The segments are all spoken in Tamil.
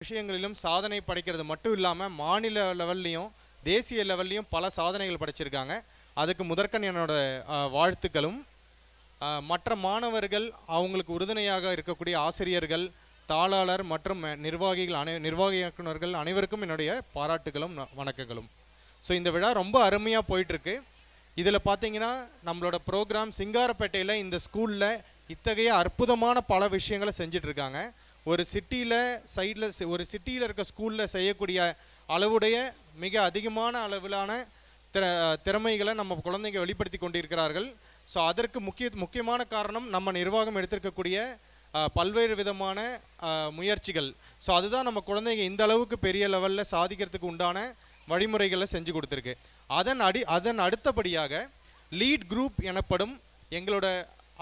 விஷயங்களிலும் சாதனை படைக்கிறது மட்டும் இல்லாமல் மாநில லெவல்லையும் தேசிய லெவல்லையும் பல சாதனைகள் படைச்சிருக்காங்க. அதுக்கு முதற்கண் என்னோட வாழ்த்துக்களும். மற்ற மாணவர்கள், அவங்களுக்கு உறுதுணையாக இருக்கக்கூடிய ஆசிரியர்கள், தாளாளர் மற்றும் நிர்வாக இயக்குநர்கள் அனைவருக்கும் என்னுடைய பாராட்டுகளும் வணக்கங்களும். ஸோ இந்த விழா ரொம்ப அருமையாக போயிட்டுருக்கு. இதில் பார்த்தீங்கன்னா நம்மளோட ப்ரோக்ராம் சிங்காரப்பேட்டையில் இந்த ஸ்கூலில் இத்தகைய அற்புதமான பல விஷயங்களை செஞ்சிட்ருக்காங்க. ஒரு சிட்டியில் இருக்க ஸ்கூலில் செய்யக்கூடிய அளவுடைய மிக அதிகமான அளவிலான திறமைகளை நம்ம குழந்தைங்க வெளிப்படுத்தி கொண்டிருக்கிறார்கள். ஸோ அதற்கு முக்கியமான காரணம் நம்ம நிர்வாகம் எடுத்திருக்கக்கூடிய பல்வேறு விதமான முயற்சிகள். ஸோ அதுதான் நம்ம குழந்தைங்க இந்த அளவுக்கு பெரிய லெவலில் சாதிக்கிறதுக்கு உண்டான வழிமுறைகளை செஞ்சு கொடுத்துருக்கு. அதன் அடுத்தபடியாக லீட் குரூப் எனப்படும் எங்களோட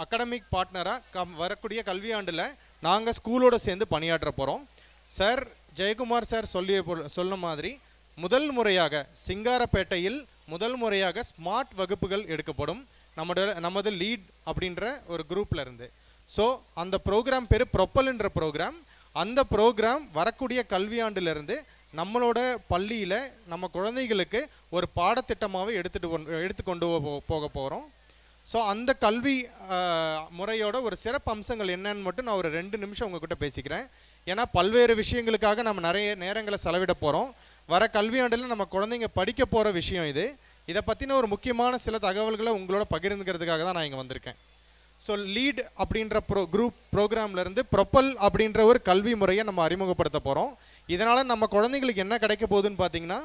அகாடமிக் பார்ட்னராக வரக்கூடிய கல்வியாண்டில் நாங்கள் ஸ்கூலோடு சேர்ந்து பணியாற்ற போகிறோம். சார் ஜெயக்குமார் சார் சொன்ன மாதிரி முதல் முறையாக சிங்காரப்பேட்டையில் முதல் முறையாக ஸ்மார்ட் வகுப்புகள் எடுக்கப்படும் நமது லீட் அப்படின்ற ஒரு குரூப்பில் இருந்து. ஸோ அந்த ப்ரோக்ராம் பேர் ப்ரொப்பல்ன்ற ப்ரோக்ராம். அந்த ப்ரோக்ராம் வரக்கூடிய கல்வியாண்டிலிருந்து நம்மளோட பள்ளியில் நம்ம குழந்தைகளுக்கு ஒரு பாடத்திட்டமாகவே எடுத்துக்கொண்டு போக போகிறோம். ஸோ அந்த கல்வி முறையோட ஒரு சிறப்பு அம்சங்கள் என்னன்னு மட்டும் நான் ஒரு 2 நிமிஷம் உங்ககிட்ட பேசிக்கிறேன். ஏன்னா பல்வேறு விஷயங்களுக்காக நம்ம நிறைய நேரங்களை செலவிட போகிறோம். வர கல்வியாண்டில் நம்ம குழந்தைங்க படிக்க போகிற விஷயம் இது. இதை பற்றின ஒரு முக்கியமான சில தகவல்களை உங்களோட பகிர்ந்துக்கிறதுக்காக தான் நான் இங்கே வந்திருக்கேன். ஸோ லீட் அப்படின்ற ப்ரோக்ராம்லேருந்து ப்ரொப்பல் அப்படின்ற ஒரு கல்வி முறையை நம்ம அறிமுகப்படுத்த போகிறோம். இதனால் நம்ம குழந்தைங்களுக்கு என்ன கிடைக்க போகுதுன்னு பார்த்தீங்கன்னா,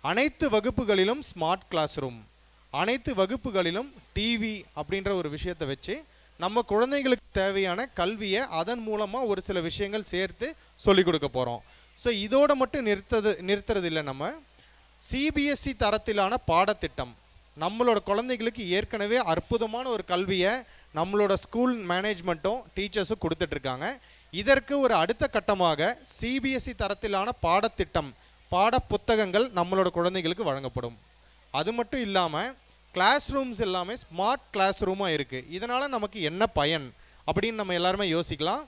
அனைத்து வகுப்புகளிலும் ஸ்மார்ட் கிளாஸ் ரூம், அனைத்து வகுப்புகளிலும் டிவி அப்படின்ற ஒரு விஷயத்தை வச்சு நம்ம குழந்தைங்களுக்கு தேவையான கல்வியை அதன் மூலமாக ஒரு சில விஷயங்கள் சேர்த்து சொல்லிக் கொடுக்க போகிறோம். ஸோ இதோடு மட்டும் நிறுத்துறது இல்லை. நம்ம சிபிஎஸ்சி தரத்திலான பாடத்திட்டம் நம்மளோட குழந்தைகளுக்கு ஏற்கனவே அற்புதமான ஒரு கல்வியை நம்மளோட ஸ்கூல் மேனேஜ்மெண்ட்டும் டீச்சர்ஸும் கொடுத்துட்ருக்காங்க. இதற்கு ஒரு அடுத்த கட்டமாக சிபிஎஸ்சி தரத்திலான பாடத்திட்டம், பாட புத்தகங்கள் நம்மளோட குழந்தைகளுக்கு வழங்கப்படும். அது மட்டும் இல்லாமல் கிளாஸ் ரூம்ஸ் எல்லாமே ஸ்மார்ட் கிளாஸ் ரூமாக இருக்குது. இதனால் நமக்கு என்ன பயன் அப்படின்னு நம்ம எல்லாருமே யோசிக்கலாம்.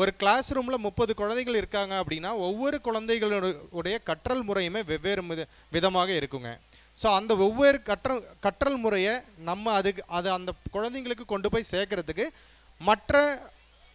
ஒரு கிளாஸ் ரூமில் 30 குழந்தைகள் இருக்காங்க அப்படின்னா ஒவ்வொரு குழந்தைகளுடைய கற்றல் முறையுமே வெவ்வேறு விதமாக இருக்குங்க. ஸோ அந்த ஒவ்வொரு கற்றல் முறையை நம்ம அதை அந்த குழந்தைங்களுக்கு கொண்டு போய் சேர்க்கறதுக்கு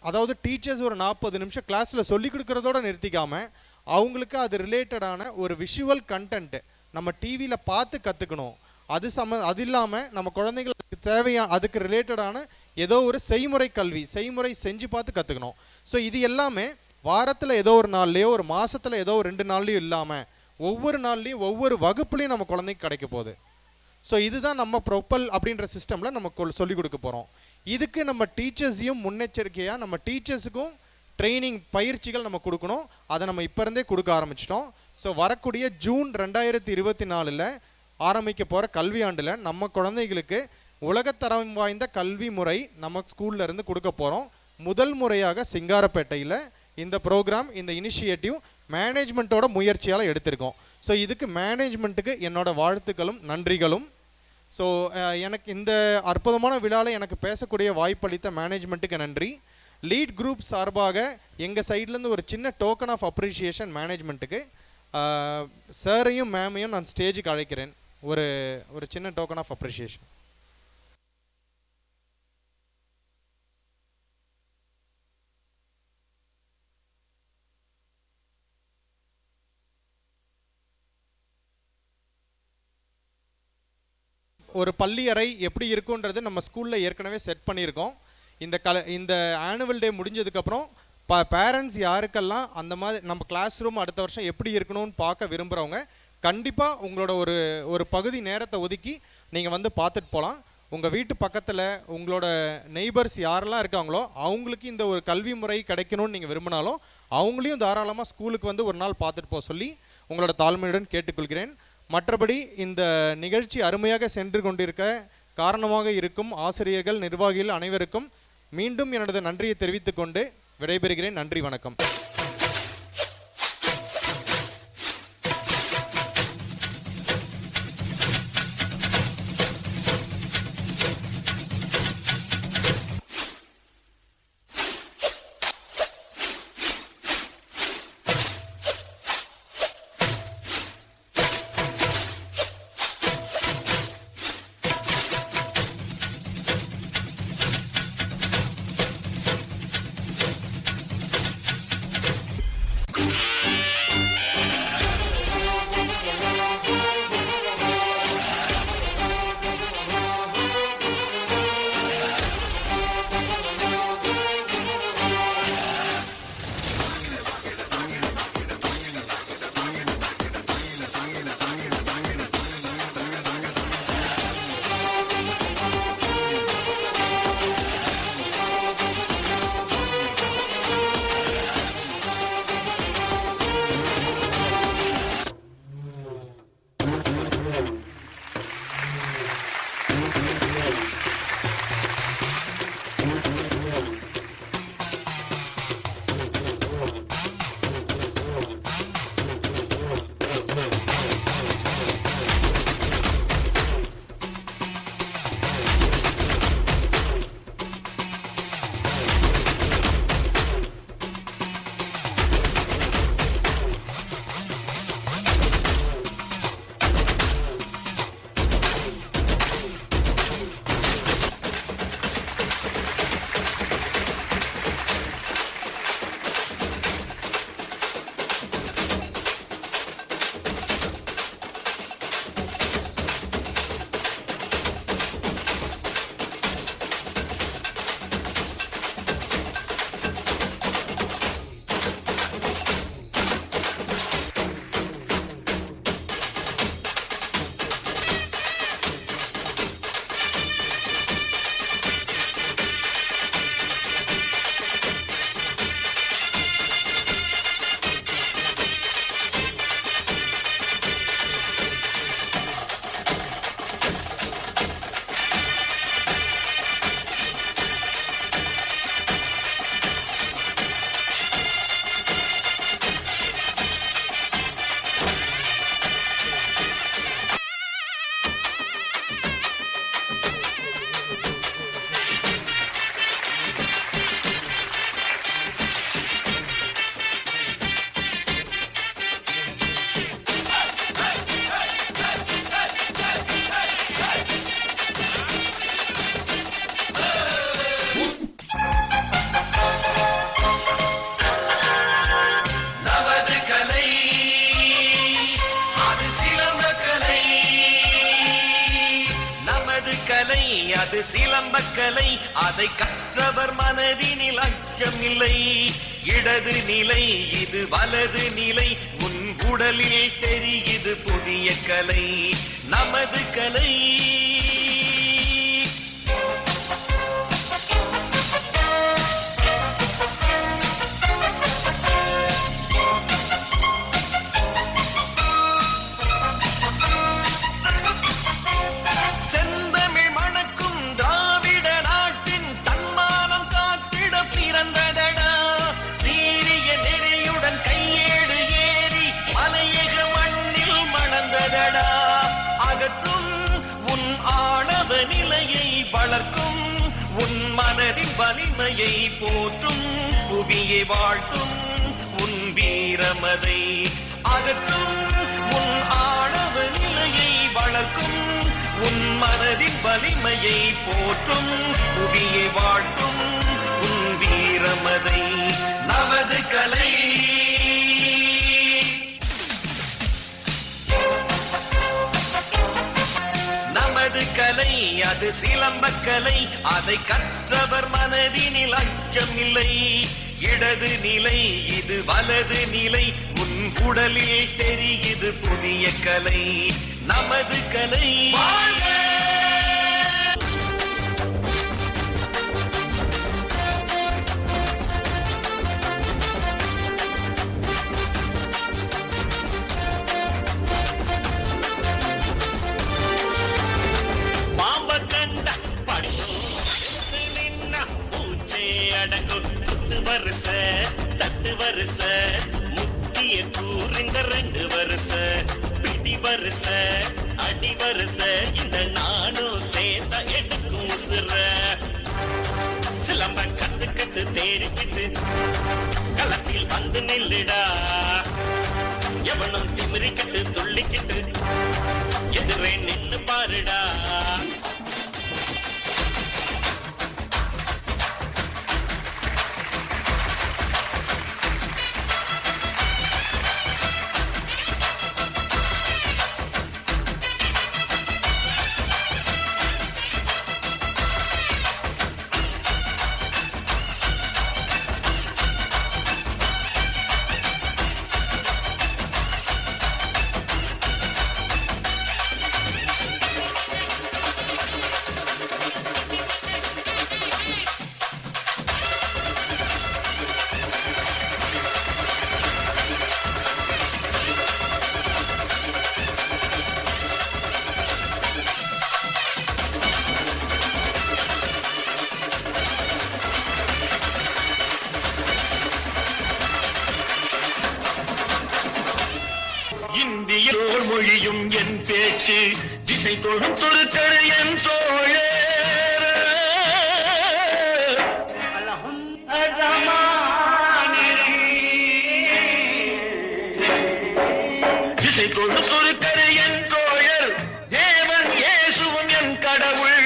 அதாவது டீச்சர்ஸ் ஒரு 40 நிமிஷம் கிளாஸில் சொல்லிக் கொடுக்குறதோடு நிறுத்திக்காமல் அவங்களுக்கு அது ரிலேட்டடான ஒரு விஷுவல் கண்டென்ட் நம்ம டிவியில் பார்த்து கற்றுக்கணும். அது இல்லாமல் நம்ம குழந்தைங்களுக்கு தேவையான அதுக்கு ரிலேட்டடான ஏதோ ஒரு செய்முறை செஞ்சு பார்த்து கற்றுக்கணும். ஸோ இது எல்லாமே வாரத்தில் ஏதோ ஒரு நாள்லேயோ ஒரு மாதத்தில் ஏதோ ஒரு 2 நாள்லேயும் இல்லாமல் ஒவ்வொரு நாள்லேயும் ஒவ்வொரு வகுப்புலையும் நம்ம குழந்தைக்கு கிடைக்க போகுது. ஸோ இதுதான் நம்ம ப்ரொப்பல் அப்படின்ற சிஸ்டமில் நம்ம சொல்லிக் கொடுக்க போகிறோம். இதுக்கு நம்ம டீச்சர்ஸையும் முன்னெச்சரிக்கையாக நம்ம டீச்சர்ஸுக்கும் ட்ரைனிங் பயிற்சிகள் நம்ம கொடுக்கணும். அதை நம்ம இப்போ இருந்தே கொடுக்க ஆரம்பிச்சிட்டோம். ஸோ வரக்கூடிய ஜூன் 2024 ஆரம்பிக்க போகிற கல்வியாண்டில் நம்ம குழந்தைகளுக்கு உலகத்தரம் வாய்ந்த கல்வி முறை நம்ம ஸ்கூலில் இருந்து கொடுக்க போகிறோம். முதல் முறையாக சிங்காரப்பேட்டையில் இந்த ப்ரோக்ராம், இந்த இனிஷியேட்டிவ் மேனேஜ்மெண்ட்டோட முயற்சியால் எடுத்திருக்கோம். ஸோ இதுக்கு மேனேஜ்மெண்ட்டுக்கு என்னோடய வாழ்த்துக்களும் நன்றிகளும். ஸோ எனக்கு இந்த அற்புதமான விழாவில் எனக்கு பேசக்கூடிய வாய்ப்பளித்த மேனேஜ்மெண்ட்டுக்கு நன்றி. லீட் குரூப் சார்பாக எங்கள் சைட்லேருந்து ஒரு சின்ன டோக்கன் ஆஃப் அப்ரிஷியேஷன் மேனேஜ்மெண்ட்டுக்கு சாரையும் மேமையும் நான் ஸ்டேஜுக்கு அழைக்கிறேன். ஒரு சின்ன டோக்கன் ஆஃப் அப்ரிஷியேஷன். ஒரு பள்ளி அறை எப்படி இருக்குன்றது நம்ம ஸ்கூலில் ஏற்கனவே செட் பண்ணியிருக்கோம். இந்த ஆனுவல் டே முடிஞ்சதுக்கப்புறம் பேரண்ட்ஸ் யாருக்கெல்லாம் அந்த மாதிரி நம்ம கிளாஸ் ரூம் அடுத்த வருஷம் எப்படி இருக்கணும்னு பார்க்க விரும்புகிறவங்க கண்டிப்பாக உங்களோட ஒரு பகுதி நேரத்தை ஒதுக்கி நீங்கள் வந்து பார்த்துட்டு போகலாம். உங்கள் வீட்டு பக்கத்தில் உங்களோட நெய்பர்ஸ் யாரெல்லாம் இருக்காங்களோ அவங்களுக்கு இந்த ஒரு கல்வி முறை கிடைக்கணும்னு நீங்கள் விரும்பினாலும் அவங்களையும் தாராளமாக ஸ்கூலுக்கு வந்து ஒரு நாள் பார்த்துட்டு போக சொல்லி உங்களோட தாழ்மையுடன் கேட்டுக்கொள்கிறேன். மற்றபடி இந்த நிகழ்ச்சி அருமையாக சென்று கொண்டிருக்க காரணமாக இருக்கும் ஆசிரியர்கள், நிர்வாகிகள் அனைவருக்கும் மீண்டும் எனது நன்றியை தெரிவித்துக்கொண்டு விடைபெறுகிறேன். நன்றி, வணக்கம். கலை அது சிலம்பக்கலை, அதை கற்றவர் மனதினில் அச்சமில்லை. இடது நிலை இது வலது நிலை, உன் உடலில் தெரியுது புதிய கலை, நமது கலை. வளர்க்கும் உன் மனதின் வலிமையை போற்றும், புவியை வாழ்த்தும் உன் வீரமதை அகற்றும். உன் ஆணவ நிலையை வளர்க்கும் உன் மனதின் வலிமையை போற்றும், புவியை வாழ்த்தும் உன் வீரமதை, நமது கலை. நமது கலை அது சிலம்பக்கலை, அதை கற்றவர் மனதினில் அச்சமில்லை. இடது நிலை இது வலது நிலை, உன் உடலில் தெரியுது புதிய கலை, நமது கலை. தட்டு வருஷ முக்கிய கூறிந்த 2 வருஷ பிடி வருஷ அடி வருஷ, இந்த நானும் சேர்ந்த எடுக்கும் உசுர. சிலம்ப கத்துக்கிட்டு தேறிக்கிட்டு களத்தில் வந்து நில்லுடா, எவனும் திமிரிக்கிட்டு துள்ளிக்கிட்டு எதிரே நின்னு பாருடா. இந்திய மொழியும் என் பேச்சு, திசை தொழும் தொழுத்தரு என் தோழே. திசை தொழும் தொழுத்தரு என் தோழர், தேவன் இயேசுவும் என் கடவுள்.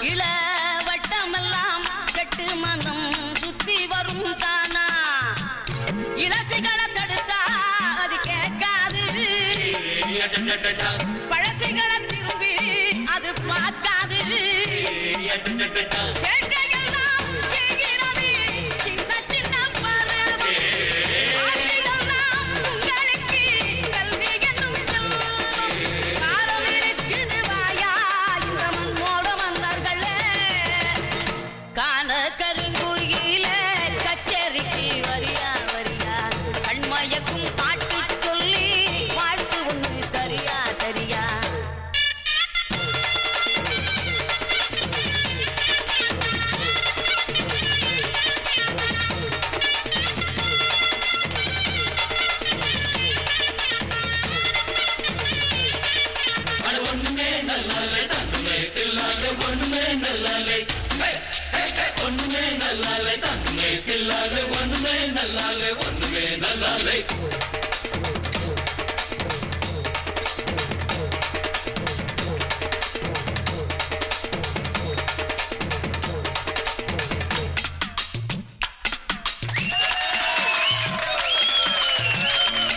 இள வட்டமெல்லாம் கெட்டு மனம் சுத்தி வரும் தானா இளசைகளை தடுத்தா அது கேட்காது பழசைகளை திரும்பி அது பார்க்காது சேட்டையெல்லாம் செய்கிறது சின்ன சின்ன பருவம் ஆசைகள்லாம் உங்களுக்கு கல்வி என்னும் செல்வம் காரம் இருக்குது வாயா இந்த மண்ணோட மன்னர்களே காண கருங்குயில கச்சேரிக்கு வரியா வரியா கண்மயக்கும் பாட்டு சொல்லி வாழ்த்து ஒண்ணு தரியா தரியா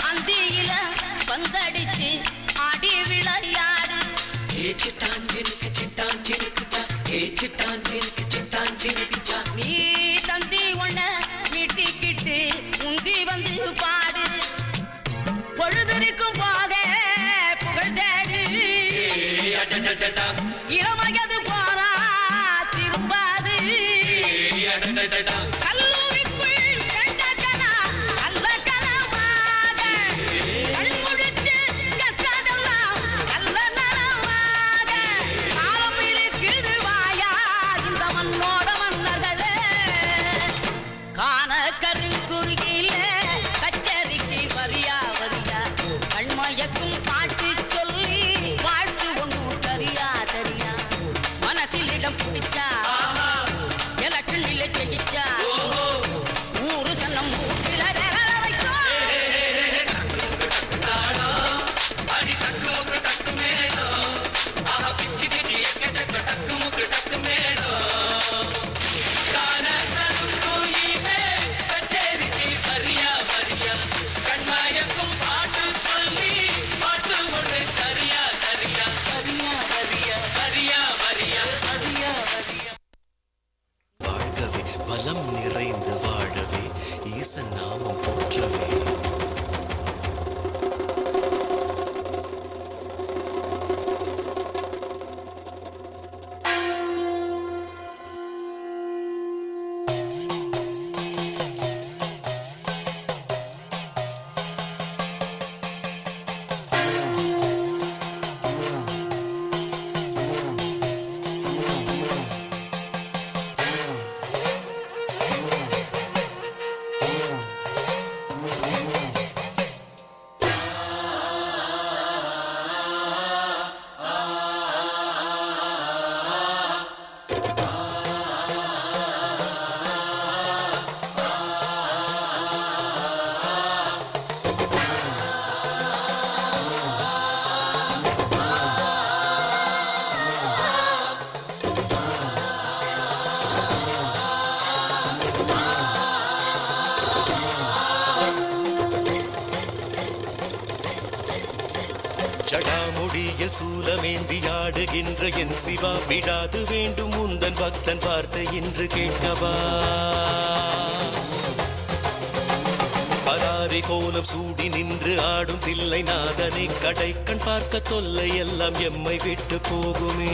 அந்தியில பந்தடிச்சு ஆடி விளையாடு நீ தந்தி ஒண்ண மீட்டிக்கிட்டு முந்தி வந்து பாடு பொழுதுரிக்கும் போதே புகழ் தேடு இளவயது போறா திரும்பாது கல்லூரிக்குள் கண்ட கனா நல்ல கனவாக கண்முழிச்சு கற்றதெல்லாம் நல்ல நனவாக காலம் இருக்குது வாயா இந்த மண்ணோட மன்னர்களே காண கருங்குருகில கச்சேரிக்கு வரியா வரியா கண்மயக்கும் பாட்டு சொல்லி வாழ்த்து ஒண்ணு தரியா தரியா மனசில் இடம் பிடிச்சா எலக்ஷனில் ஜெயிச்சா ஊரு சன்னம் மூட்டில விரல வைக்கும் வாழ்கவே பலம் நிறைந்து வாழவே ஈசன் நாமம் போற்றவே ஜடாமுடியில் சூலமேந்தி ஆடுகின்ற என் சிவா விடாது வேண்டும் உந்தன் பக்தன் வார்த்தை என்று கேட்கவா பராரி கோலம் சூடி நின்று ஆடும் தில்லை நாதனை கடைக்கண் பார்க்க தொல்லை எல்லாம் எம்மை விட்டு போகுமே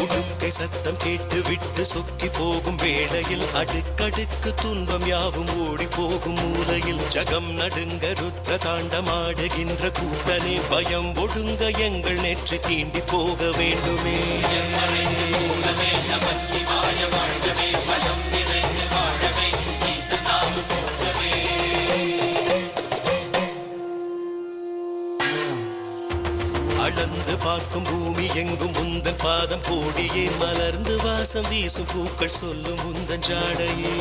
உடுக்கை சத்தம் கேட்டு விட்டு சொக்கி போகும் வேளையில் அடுக்கடுக்கு துன்பம் யாவும் ஓடி போகும் மூலையில் ஜகம் நடுங்க ருத்ர தாண்டமாடுகின்ற கூட்டனே பயம் ஒடுங்க எங்கள் நெற்றி தீண்டி போக வேண்டுமே அளந்து பார்க்கும் பூமி எங்கும் உந்தன் பாதம் போடியே மலர்ந்து வாசம் வீசும் பூக்கள் சொல்லும் உந்தன் ஜாடையே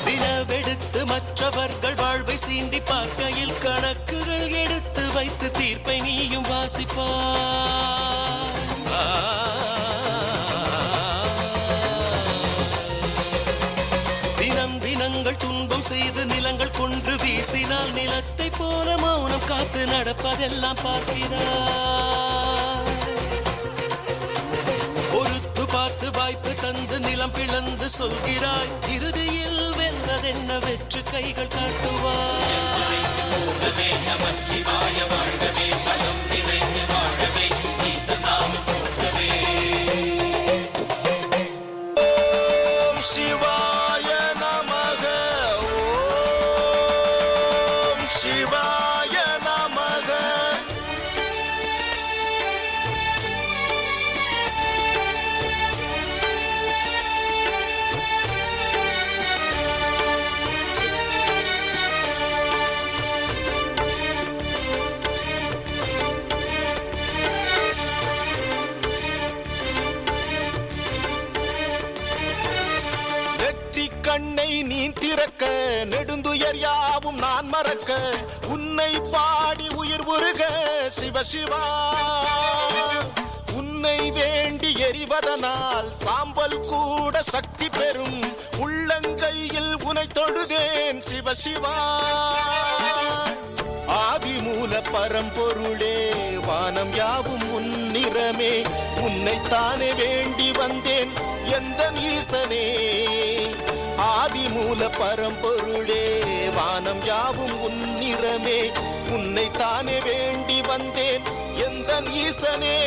தினவெளி மற்றவர்கள் வாழ்வை சீண்டி பார்க்கையில் கணக்குகள் எடுத்து வைத்து தீர்ப்பை நீயும் வாசிப்பாய். தினம் தினங்கள் துன்பம் செய்து நிலங்கள் கொன்று வீசினால் நிலத்தை போல மௌனம் காத்து நடப்பதெல்லாம் பார்க்கிறாய். பொறுத்து பார்த்து வாய்ப்பு தந்து நிலம் பிளந்து சொல்கிறாய். இறுதியில் வென்றதென்ன வெற்று கைகள் காட்டுவாய். சிவாய நமக ஓம் சிவாய நமக. வெற்றி கண்ணை நீ திறக்க நெடுந்துயர் யாவும் நான் மறக்க உன்னை பாடி உயிர் உருக சிவசிவா. உன்னை வேண்டி எரிவதனால் சாம்பல் கூட சக்தி பெறும். உள்ளங்கையில் உனை தொழுதேன் சிவசிவா. ஆதிமூல பரம்பொருளே வானம் யாவும் உன்னிறமே. உன்னைத்தானே வேண்டி வந்தேன் எந்த ஈசனே. ஆதிமூல பரம்பொருளே வானம் யாவும் உன்னிறமே. உன்னைத்தானே வேண்டி வந்தேன் எந்த ஈசனே.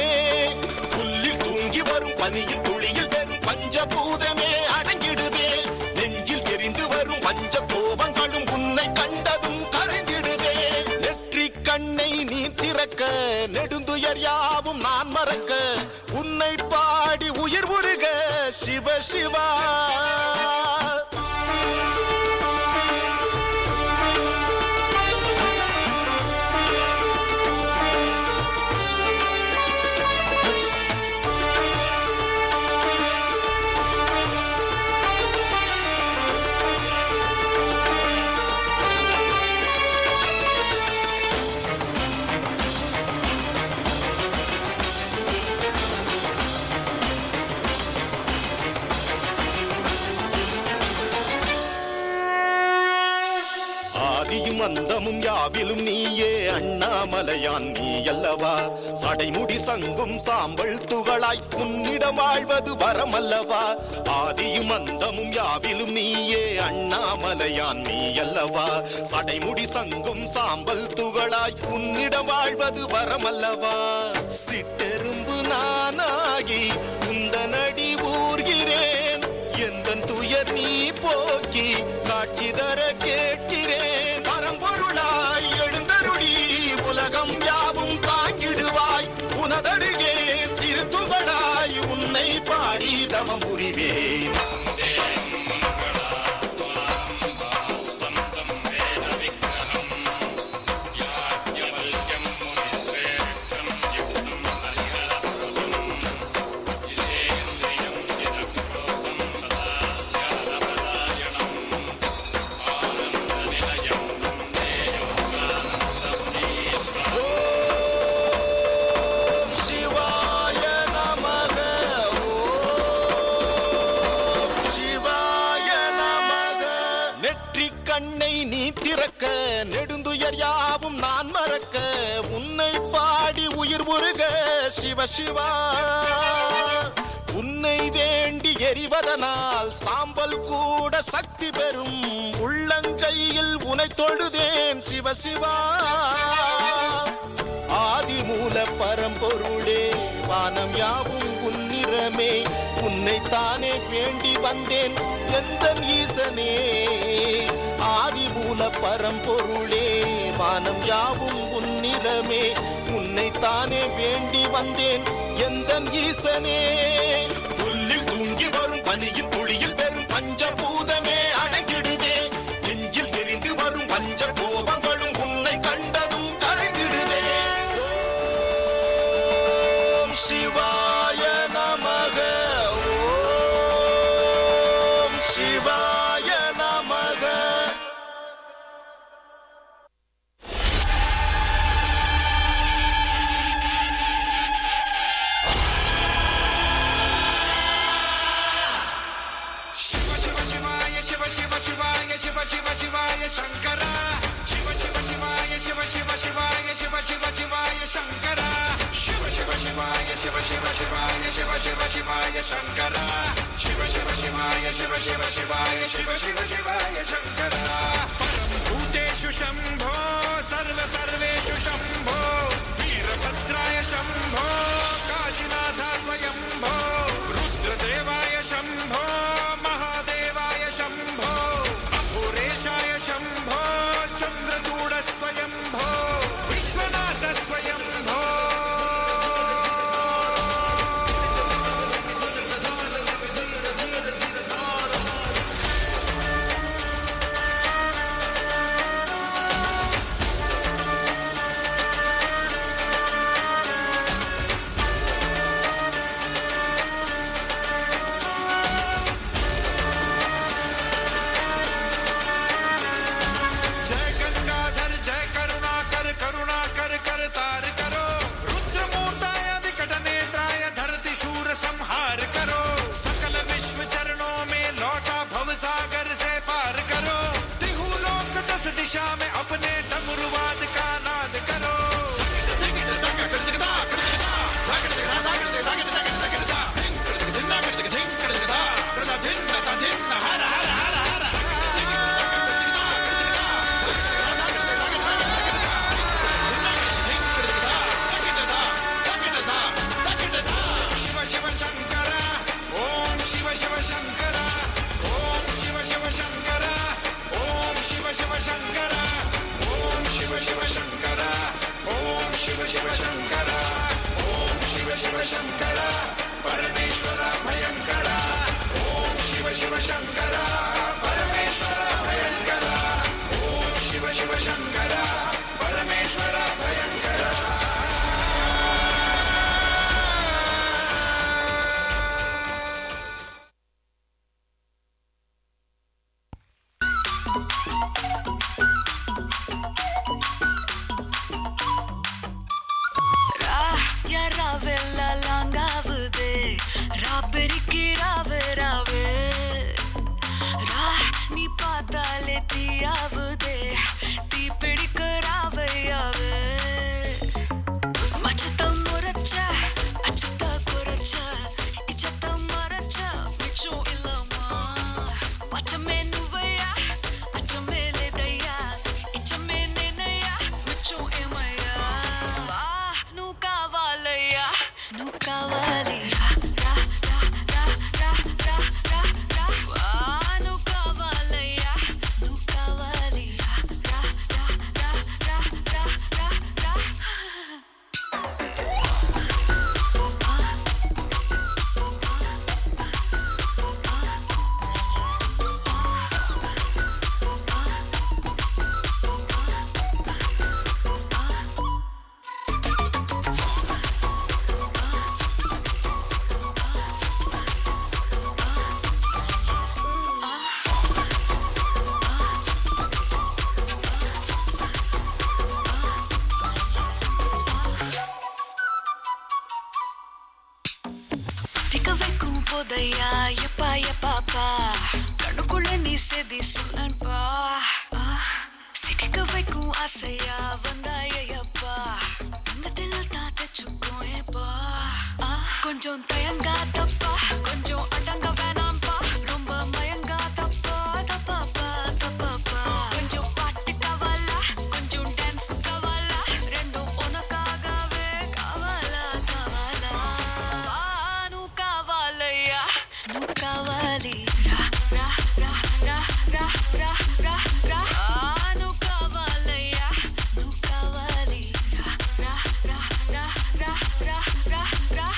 புல்லில் தூங்கி வரும் பனியில் துளியில் பெறும் பஞ்சபூதமே அடங்கிடுதே. நெஞ்சில் எரிந்து வரும் பஞ்ச கோபங்களும் உன்னை கண்டதும் கரைந்திடுதே. நெற்றி கண்ணை நீ திறக்க நெடுந்துயர் யாவும் நான் மறக்க உன்னை பாடி உயிர் உருக சிவ சிவா. ஆதியும் அந்தமும் யாவிலும் நீயே அண்ணாமலையான் நீ அல்லவா. சடைமுடி சங்கும் சாம்பல் துகளாய் உன்னிடம் வாழ்வது வரமல்லவா. ஆதியும் அந்தமும் யாவிலும் நீயே அண்ணாமலையான் நீ அல்லவா. சடைமுடி சங்கும் சாம்பல் துகளாய் உன்னிடம் வாழ்வது வரமல்லவா. சிட்டெரும்பு நானாகி உந்தனடி ஊர்கிறேன். எந்தன் துயர் நீ போக்கி காட்சி தர கேட்கிறேன். பரம்பொருளாய் எழுந்தருளி உலகம் யாவும் தாங்கிடுவாய். உனதருகே சிறு துகளாய் உன்னை பாடி தவம் புரிவேன். சிவாய நமக ஓம் சிவாய நமக. நெற்றி கண்ணை நீ திறக்க நெடுந்துயர் யாவும் நான் மறக்க உன்னை பாடி உயிர் உருக சிவ சிவா. உன்னை வேண்டி எரிவதனால் சாம்பல் கூட சக்தி பெறும். உள்ளங்கையில் உனை தொழுதேன் சிவ சிவா. ஆதிமூல பரம்பொருளே வானம் யாவும் உன்னிறமே. உன்னைத்தானே வேண்டி வந்தேன் எந்த ஈசனே. ஆதிமூல பரம்பொருளே வானம் யாவும் உன்னிறமே. உன்னைத்தானே வேண்டி வந்தேன் எந்த ஈசனே. புல்லில் தூங்கி வரும் பனியின் துளியில் பெறும் பஞ்சபூதமே அடங்கிடுதே. நெஞ்சில் எரிந்து வரும் பஞ்ச கோபங்களும் உன்னை கண்டதும் கரைந்திடுதே. ஓம் சிவாய நமக ஓம் சிவாய நமக. శంకర శివ శివ శివాయ శివ శివ శివాయ శివ శివ శివాయ శంకర శివ శివ శివాయ శివ శివ శివాయ శివ శివ శివాయ శంకర శివ శివ శివాయ శివ శివ శివాయ శివ శివ శివాయ శంకర పరం భూతేషు శంభో సర్వ సర్వేషు శంభో వీరభద్రాయ శంభో కాశీనాథ స్వయంభో రుద్రదేవాయ శంభో మహాదేవాయ శంభో అఘోరేశాయ శంభో చంద్రచూడ స్వయంభో విశ్వనాథ స్వయంభో जय गंगाधर जय करुणाकर करुणाकर कर तार करो रुद्रमूर्ताय विकट नेत्राय धरती शूर संहार करो सकल विश्व चरणों में लौटा भव सागर से पार करो त्रिभुलोक 10 दिशा में अपने डमरुवाद का नाद करो हर हर हर हर शिव शिव शंकर ओम शिव शिव शंकर ओम शिव शिव शंकर ओम शिव शिव शंकर ओम शिव शिव शंकर ओम शिव शिव शंकर ओम शिव शिव शंकर परमेश्वर भयंकर ओम शिव शिव शंकर परमेश्वर भयंकर ओम शिव शिव शंकर परमेश्वर भयंकर ராவெல்ல லாங்காவுதே ராப்பெரிக்கு ராவு ராவு ரா நீ பார்த்தாலே தீயாவுதே தீ பிடிக்க ராவையாவு மச்சத்தம் முறைச்ச அச்சத்த குறைச்ச இச்சத்தம் மறைச்ச மிச்சம் இல்லம்மா மச்சமே நுவையா அச்சமே லேதையா இச்சமே நேனையா மிச்சம் ஏமையா வா நூ காவாலையா நூ காவாலி ரா ரா ரா ரா ரா ரா ரா வா நூ காவாலையா நூ காவாலி ரா ரா ரா ரா ரா ரா ரா ரா திக்க வைக்கும் போதையா எப்பா எப்பாப்பா கண்ணுக்குள்ள நீ செதி சொல்லன்பா சிக்க வைக்கும் ஆசையா வந்தாயப்பா தங்கத்தில் தான் தச்சுக்கும் ஏப்பா கொஞ்சம் தயங்காதப்பா கொஞ்சம் அடங்க வேணாம்பா ரொம்ப மயங்காதப்பா தப்பாப்பா தப்பாப்பா கொஞ்சம் பாட்டு கவாலா கொஞ்சம் டான்ஸ் கவாலா ரெண்டும் உனக்காகவே கவாலா கவாலா நூ காவாலையா நூ காவாலி ரா ரா ரா ரா ரா ரா ரா ரா நூ காவாலையா நூ காவாலி ரா ரா ரா ரா ரா ரா ரா ரா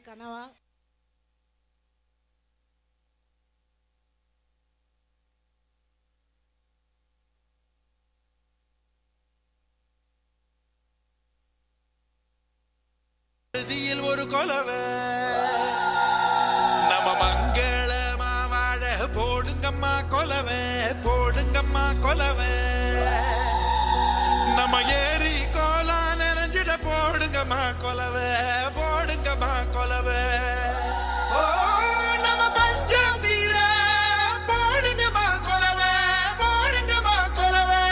கனவா. ஒரு கொலவை நம்ம மங்களமா வாழ போடுங்கம்மா கொலவை, போடுங்கம்மா கொலவை. நம்ம ஏரி கோலா நினைஞ்சிட போடுங்கம்மா கொலவை, போடுங்கம்மா கொலவை. ஓ நம்ம பஞ்சம் தீர போடுங்கம்மா கொலவை, போடுங்கம்மா கொலவை.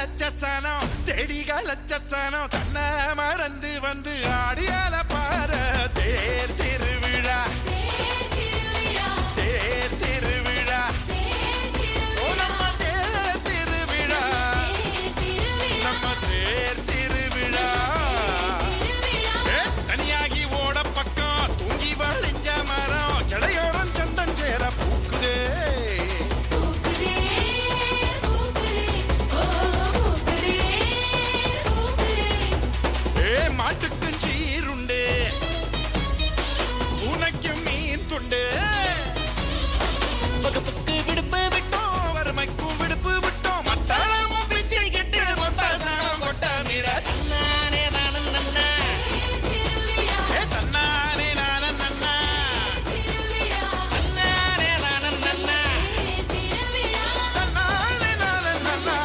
லட்சசனம் தேடிக லட்சசனம் தன்னை மறந்து வந்து ஆடியால பார தேர் திருவிழா, தேர் திருவிழா, நம்ம தேர் திருவிழா, நம்ம தேர் திருவிழா. தனியாகி ஓட பக்கம் தூங்கி வழிஞ்ச மரம் கிளையோரம் சந்தம் சேர பூக்குதே. மாட்டுக்கும் சீருண்டு உனக்கும் மீன் துண்டு வகுப்புக்கு விடுப்பு விட்டோம் வறுமைக்கும் விடுப்பு விட்டோம் மத்தாளமும் பிச்சை கெட்டு மொத்தாசானம் கொட்ட மீற தன்னானே நானும் நன்னா தன்னானே நானும் நன்னா தன்னானே நானும் நன்னா தன்னானே நானும் நன்னா.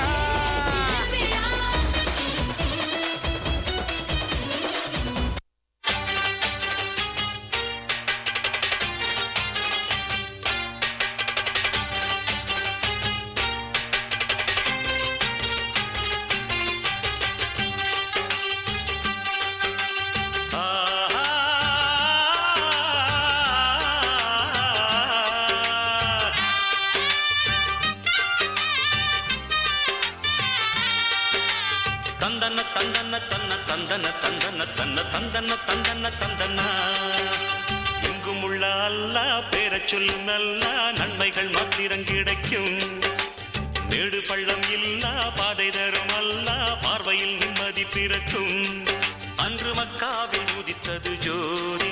தந்தன தந்தன தன்ன தந்தன தந்தன தன்ன தந்தன தந்தன தந்தனா எங்கும் உள்ள அல்லா பேர சொல்லு நல்லா நன்மைகள் மாத்திரம் கிடைக்கும். மேடு பள்ளம் இல்லா பாதை தரும் அல்லா பார்வையில் நிம்மதி பிறக்கும். அன்று மக்காவில் உதித்தது ஜோதி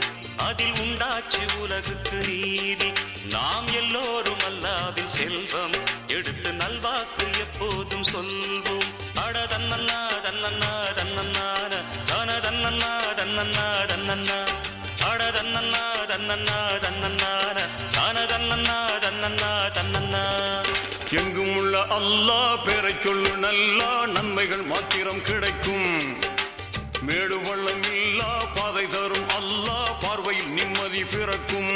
அதில் உண்டாச்சு உலகுக்கு நீதி. நாம் எல்லோரும் அல்லாவின் செல்வம் எடுத்து நல்வாக்கு எப்போதும் சொல்வோம். அட தன்னன்னா தன்னன்னா தன்னன்னான தன தன்னன்னா தன்னன்னா தன்னன்னா அட தன்னன்னா தன்னன்னா தன்னன்னான தன தன்னன்னா தன்னன்னா தன்னன்னா. எங்கும் உள்ள அல்லாஹ் பேரை சொல்லு நல்லா நன்மைகள் மாத்திரம் கிடைக்கும். மேடு பள்ளம் இல்லா பாதை தரும் அல்லாஹ் பார்வையில் நிம்மதி பிறக்கும்.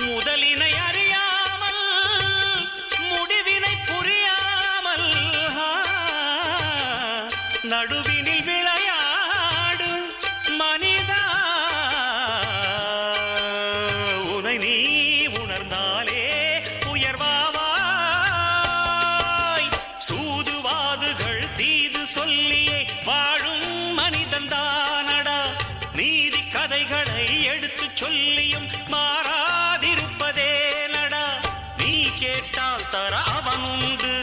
முதலினை அறியாமல் முடிவினை புரியாமல் நடுவினில் விளையாடும் மனிதா உனை நீ உணர்ந்தாலே உயர்வாவாய். சூதுவாதுகள் தீது சொல்லியே வாழும் மனிதன் தானடா. நீதி கதைகளை எடுத்து சொல்லியும் மாறாதிருப்பதே நடா. நீ கேட்டால் தர அவன் உண்டு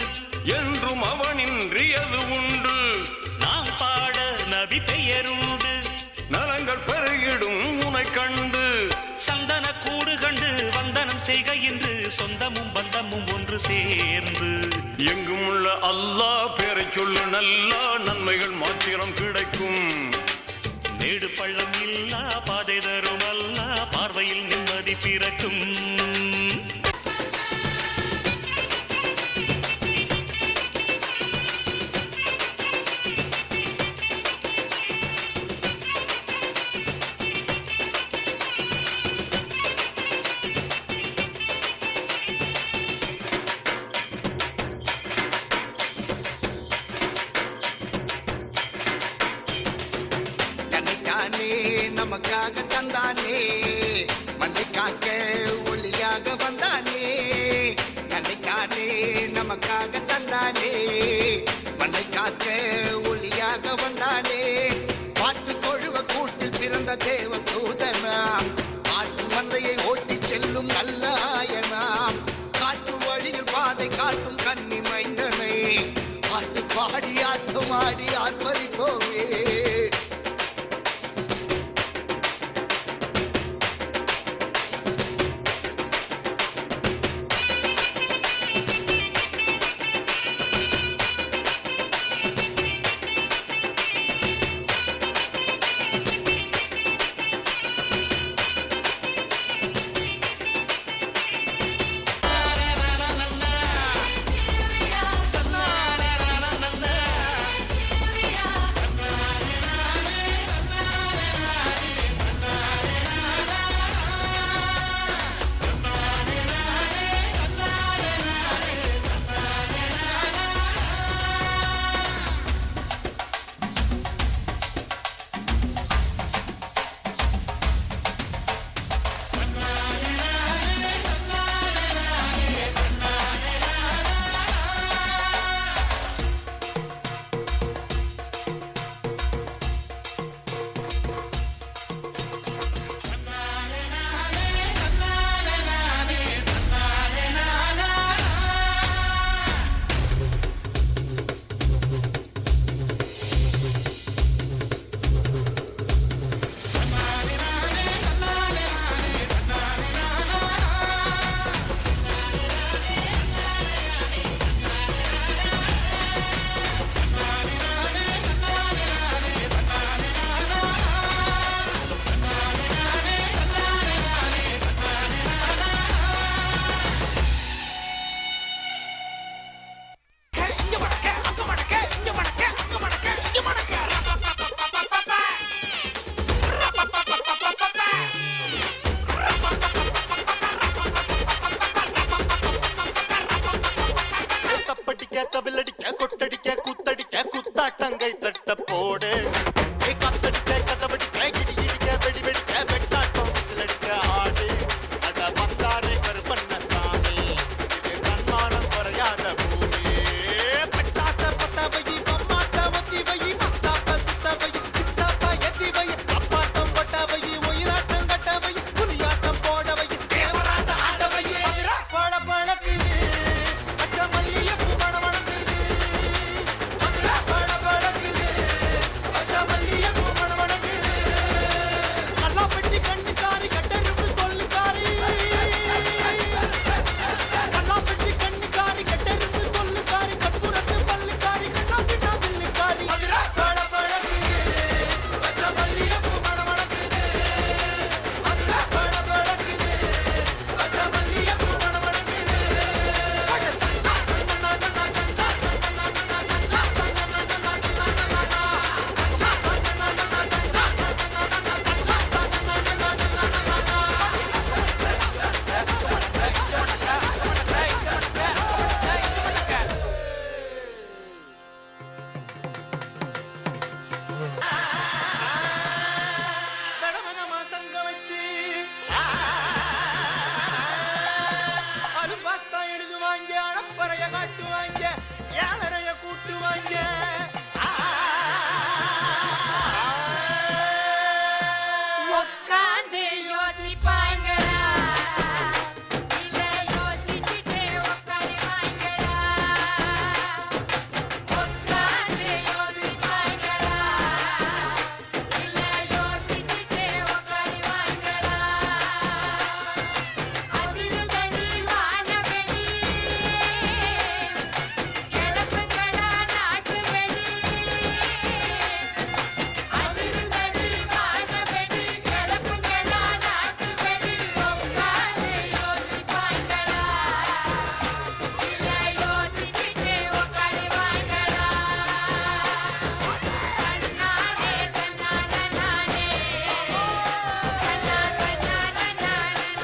என்றும் அவனின்றி அது உண்டு. நாம் பாட நபி பெயருண்டு நலங்கள் பெருகிடும் உனை கண்டு. சந்தன கூடு கண்டு வந்தனம் செய்க என்று சொந்தமும் பந்தமும் ஒன்று சேர்ந்து. எங்கும் உள்ள அல்லாஹ் பேரை சொல்லு நல்லா நன்மைகள் மாத்திரம் கிடைக்கும். மேடு பள்ளம் இல்லா பாதை தரும் அல்லா பார்வையில் நிம்மதி பிறக்கும். கொப்பரைய காட்டுவாங்க, ஏழரைய கூட்டுவாங்க. உட்கார்ந்து யோசிப்பாங்கடா, இல்ல யோசிச்சுட்டு உட்காருவாங்கடா. உட்கார்ந்து யோசிப்பாங்கடா, இல்ல யோசிச்சுட்டு உட்காருவாங்கடா. அதிருந்தடி வானவெளி, கிளப்புங்கடா நாட்டு வெளி. அதிருந்தடி வானவெளி, கிளப்புங்கடா நாட்டு வெளி. உட்கார்ந்து யோசிப்பாங்கடா, இல்ல யோசிச்சுட்டு உட்காருவாங்கடா. தன்னானே தன்னானே நானே, தன்னா தன்னானே நானே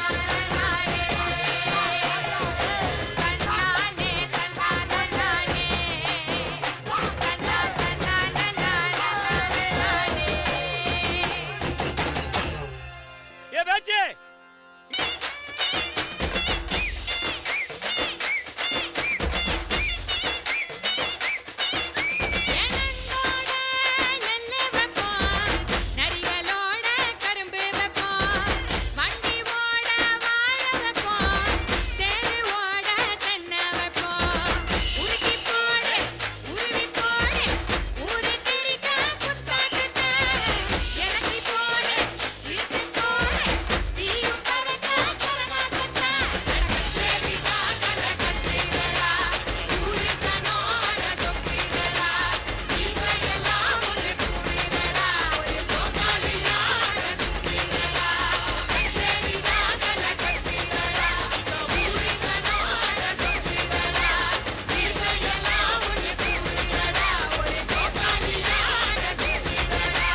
நானே. தன்னானே தன்னானே நானே, தன்னா தன்னானே நானே நானே. ஏ பேச்சு எனங்கோட நெல்லு வைப்போம், நரிகளோட கரும்பு வைப்போம், வண்டி ஓட வாழை வைப்போம், தேரு ஓட தென்னை வைப்போம். உருட்டி போடு, உருவி போடு, ஊரு திரிக்க புத்தாக்குத்த. இறக்கி போடு, இழுத்து போடு, தீயும் பறக்க கரகாட்டத்த. கச்சேரிதா கல கட்டுறடா, ஊரு சனோட சொப்பிடடா. இசையெல்லாம் ஒன்று கூடுதடா, ஒரு சோமாலியான சுத்திடடா. கச்சேரிதா கல கட்டுறடா, ஊரு சனோட சொப்பிடடா. இசையெல்லாம் ஒன்று கூடுதடா, ஒரு சோமாலியான சுத்திடடா.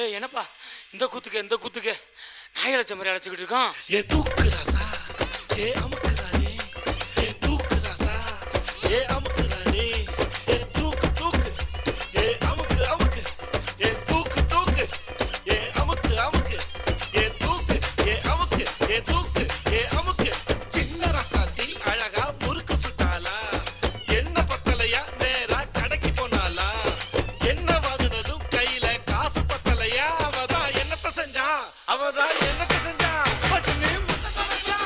ஏ என்னப்பா இந்த கூத்துக்கு நாய் அழைச்ச மாதிரி அழைச்சிக்கிட்டு இருக்கான். ஏ தூக்கு ராசா, ஏ அமுக்கு ராணி, ஏ தூக்கு ராசா, ஏ அமுக்கு ராணி, ஏ தூக்கு தூக்கு, ஏ அமுக்கு அமுக்கு, ஏ தூக்கு தூக்கு, ஏ அமுக்கு அமுக்கு, ஏ தூக்கு, ஏ அமுக்கு, ஏ தூக்கு, ஏ அமுக்கு. சின்ன ரசாத்தி அழகா முறுக்கு சுட்டாளா, என்ன பத்தலையா நேரா கடைக்கு போனாலா, என்ன வாங்கினதும் கையில காசு பத்தலையா, அவதான் என்னத்த செஞ்சா, அவதான் என்னத்த செஞ்சா, பட்டுன்னு முத்தத்தை வச்சா.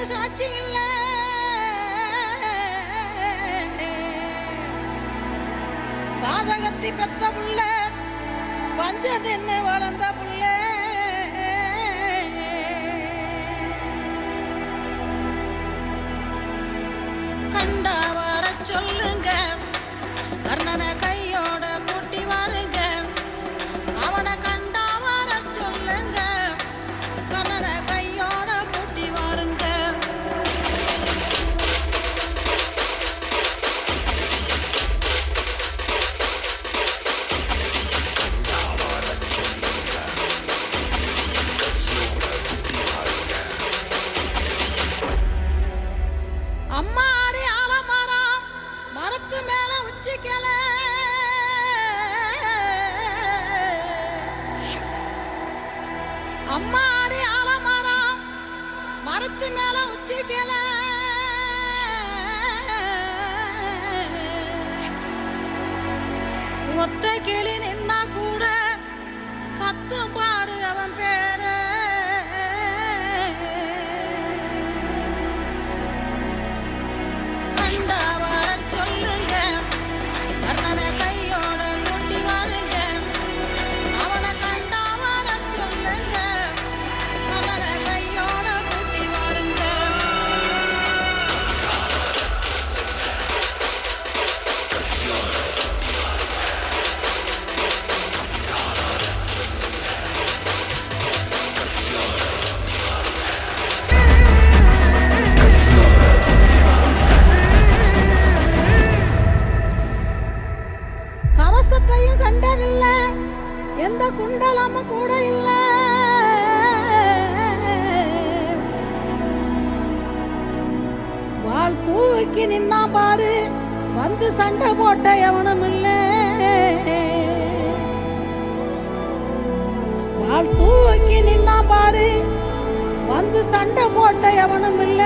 சாட்சி இல்ல பாதகத்தி பெத்த புள்ள பஞ்சதென்ன வளர்ந்த புள்ள கண்டா வர சொல்லுங்க கர்ணனை கையோட கூட்டி வாருங்க அவனை கண்டா வர சொல்லுங்க கர்ணனை கையோட கூட்டி வாருங்க அம்மாடி ஆலமரம் மரத்து மேல உச்சிக்கல அம்மாடி ஆலமரம் மரத்து மேல உச்சிக்கல ஒத்த கிளி நின்னா கூட கத்தும் பாரு அவன் பேர கண்டா வர சொல்லுங்க கர்ணனை கையோட கூட்டி வாருங்க அவனை கண்டா வர சொல்லுங்க கர்ணனை கையோட கூட்டி வாருங்க கவசத்தையும் கண்டதில்ல எந்த குண்டலமும் கூட இல்ல வாள் தூக்கி நின்னா பாரு வந்து சண்டை போட்ட எவனும் இல்ல வாள் தூக்கி நின்னா பாரு வந்து சண்டை போட்ட எவனும் இல்ல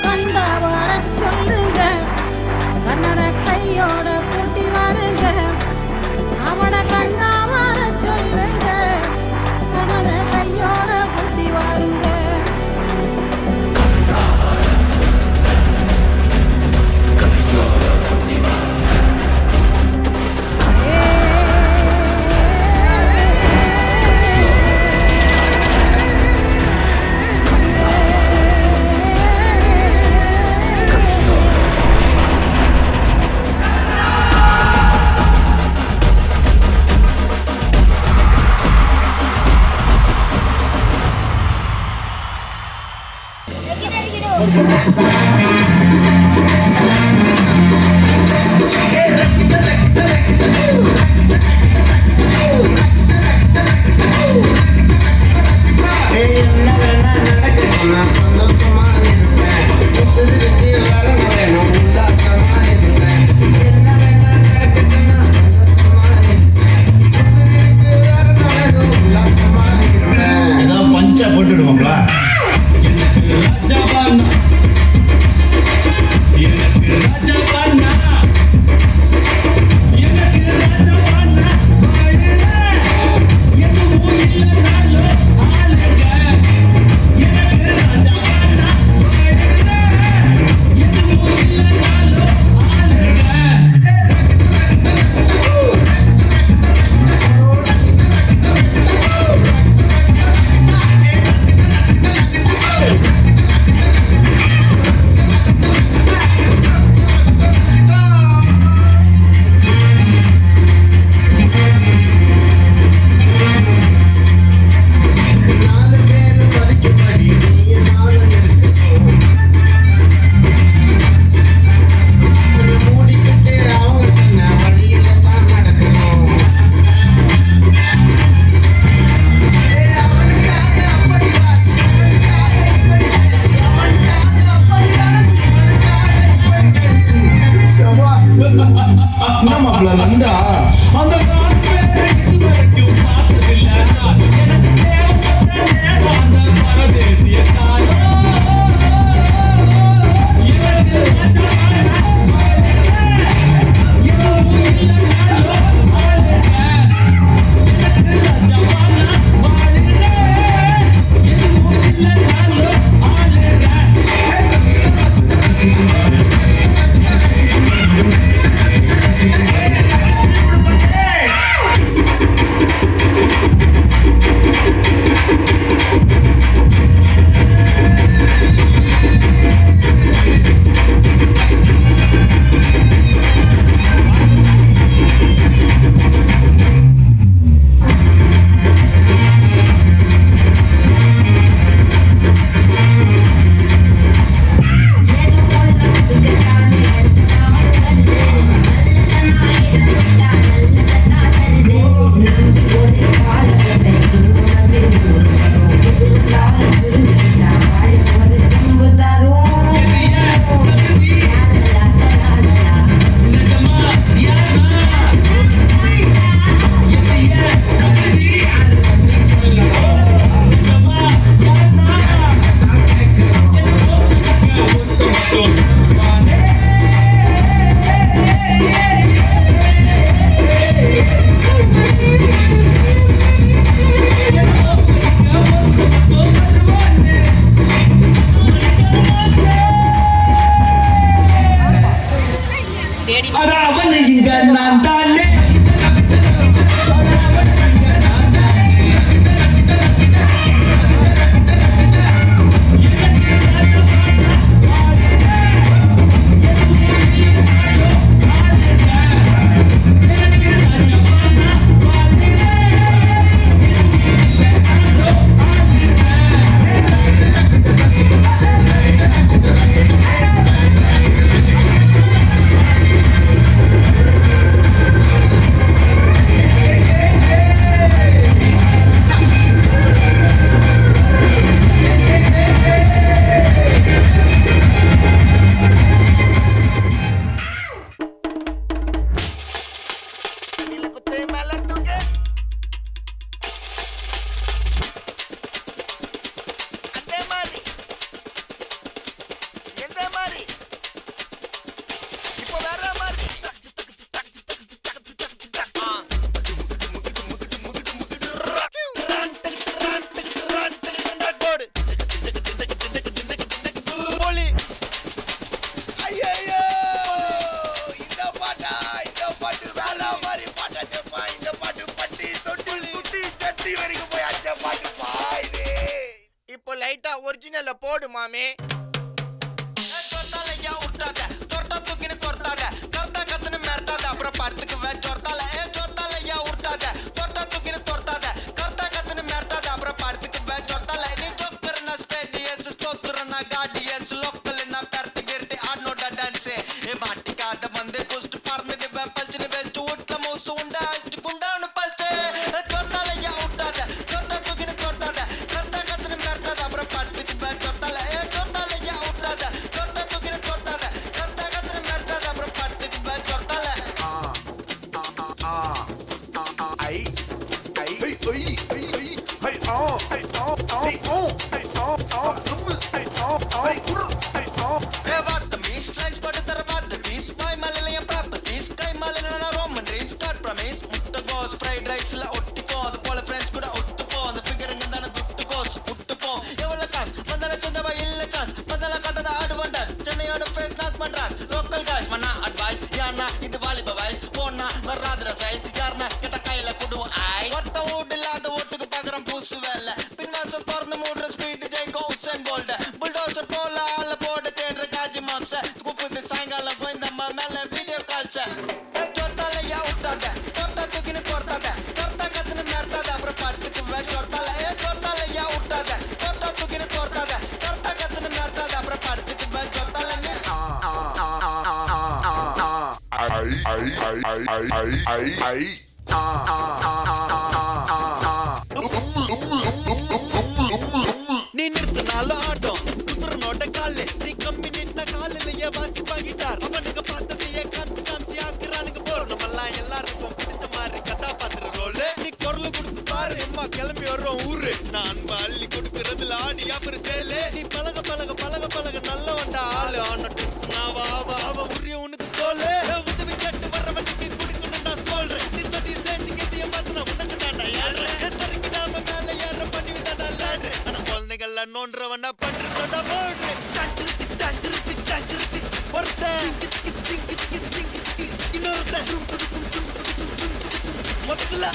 கண்டா வர சொல்லுங்க கர்ணனை கையோட கூட்டி வாருங்க அவனை கண்டா வர சொல்லுங்க கர்ணனை கையோட கூட்டி வாருங்க பஞ்சா போட்டுடுவோம்ல எனக்கு ராஜா ஃபைனல்ல போடு மாமே. சொர்த்தாலையா விட்டாத, தொட்டா தூக்கின்னு தொர்த்தாத, கர்த்தா கத்துன்னு மிரட்டாத, அப்புறம் படுத்துக்குவேன் சொர்த்தால. சொர்த்தாலையா விட்டாத, தொட்டா தூக்கின்னு தொர்த்தாத, கர்த்தா கத்துன்னு மிரட்டாத, அப்புறம் படுத்துக்குவேன் சொர்த்தால. நீ ஜோக்கர்னா ஸ்டேடியஸ், ஸ்டோக்கர்னா கார்டியஸ், லோக்கல்னா பெரட்டு கிரட்டி ஆடனோட டான்ஸ். மாட்டிக்காத வந்து புஸ்ட் பறந்துடுவேன், பல்ச்சுன்னு வெஸ்ட் வீட்டுல மோசு உண்டா அஷ்டு குண்டான்னு பஸ்ட். சொர்த்தாலையா விட்டாத, தொட்டா தூக்கின்னு தொர்த்தாத, கர்த்தா கத்துன்னு மிரட்டாத, அப்புறம் படுத்துக்குவேன் சொர்த்தால. சொர்த்தாலையா விட்டாத, தொட்டா தூக்கின்னு தொர்த்தாத, கர்த்தா கத்துன்னு மிரட்டாத, அப்புறம் படுத்துக்குவேன் சொர்த்தால. ஸ்லைஸ் போட்டு தர பார்த்து பீஸ் வாய் மலையில ப்ராப்பர்ட்டிஸ் கை மலையில ரோமன் ரீன்ஸ் காட் ப்ரமிஸ் முட்டை கோஸ் ஃப்ரைட் ரைஸ்ல ஒட்டிப்போ அது போல ஃப்ரெண்ட்ஸ் கூட ஒட்டுப்போ அந்த ஃபிகருங்க தானே துட்டு கோஸ் விட்டுப்போ எவ்வளவு காசு வந்தால சொந்தவா இல்ல சான்ஸ் வந்தால கட்டத அட்வான்டேஜ் சென்னையோட ஃபேஸ் நாட் பண்றாஸ் லோக்கல் காய்ஸ் மண்ணா அட்வைஸ் யாருனா இது வாலிப வயசு போனா வராதுற சைஸ் யாருனா கிட்ட கையில குடுவோம் ஆய் ஒருத்த ஓடு இல்லாத ஓட்டுக்கு பகரம் பூசு வேலை பின்வாசல் திறந்து மூடுற ஸ்பீட் ஜெயிக்கும் உசேன் போல்ட் புல்டோசர் போல ஆள போட தேடுற காஜி மாம்ச கூப்பிட்டு சாயங்காலம் கோயந்தம்மா மேல வீடியோ கால்ஸ். சொர்த்தாலையா விட்டாத, தொட்டா தூக்கின்னு தொர்த்தாத, கர்த்தா கத்துன்னு மிரட்டாத, அப்புறம் படுத்துக்குவேன் சொர்த்தால. சொர்த்தாலையா விட்டாத, தொட்டா தூக்கின்னு தொர்த்தாத, கர்த்தா கத்துன்னு மிரட்டாத, அப்புறம் படுத்துக்குவேன் சொர்த்தால. நீ நிறுத்தினாலும் ஆட்டம் குத்துறனோட காலு நீ கம்மி நின்ன காலிலேயே வாசிப்பாங்கிட்டார் அவனுக்கு பார்த்ததையே காமிச்சு காமிச்சு ஆக்குறானுக்கு போறோம் நம்மெல்லாம் எல்லாருக்கும் பிடிச்ச மாதிரி கதாபாத்திர ரோல் நீ குரல் கொடுத்து பாரு அம்மா கிளம்பி வர்றோம் ஊரு நான் அன்பா அள்ளி கொடுக்கறதுல ஆடி அப்புறம் சேலு நீ பழக பழக பழக பழக நல்ல வண்டா ஆளு ஆன டென்ஷன் ஆவ உரிய உனக்கு தோலு உதவி கட்டு வர்றவனுக்கு குடுக்கணும் நான் சொல்றேன் நீ சதி செஞ்சு கட்டிய மாத்தினா உனக்கு தாண்டா ஏழ்றேன் சருக்கு நாம மேல ஏற பண்ணி விதாண்டா லாடு ஆனா குழந்தைகள்லாம் நோன்றவனா பண்றதா போடுற ஒருத்தன் இன்னொருத்தன் மொத்தத்துல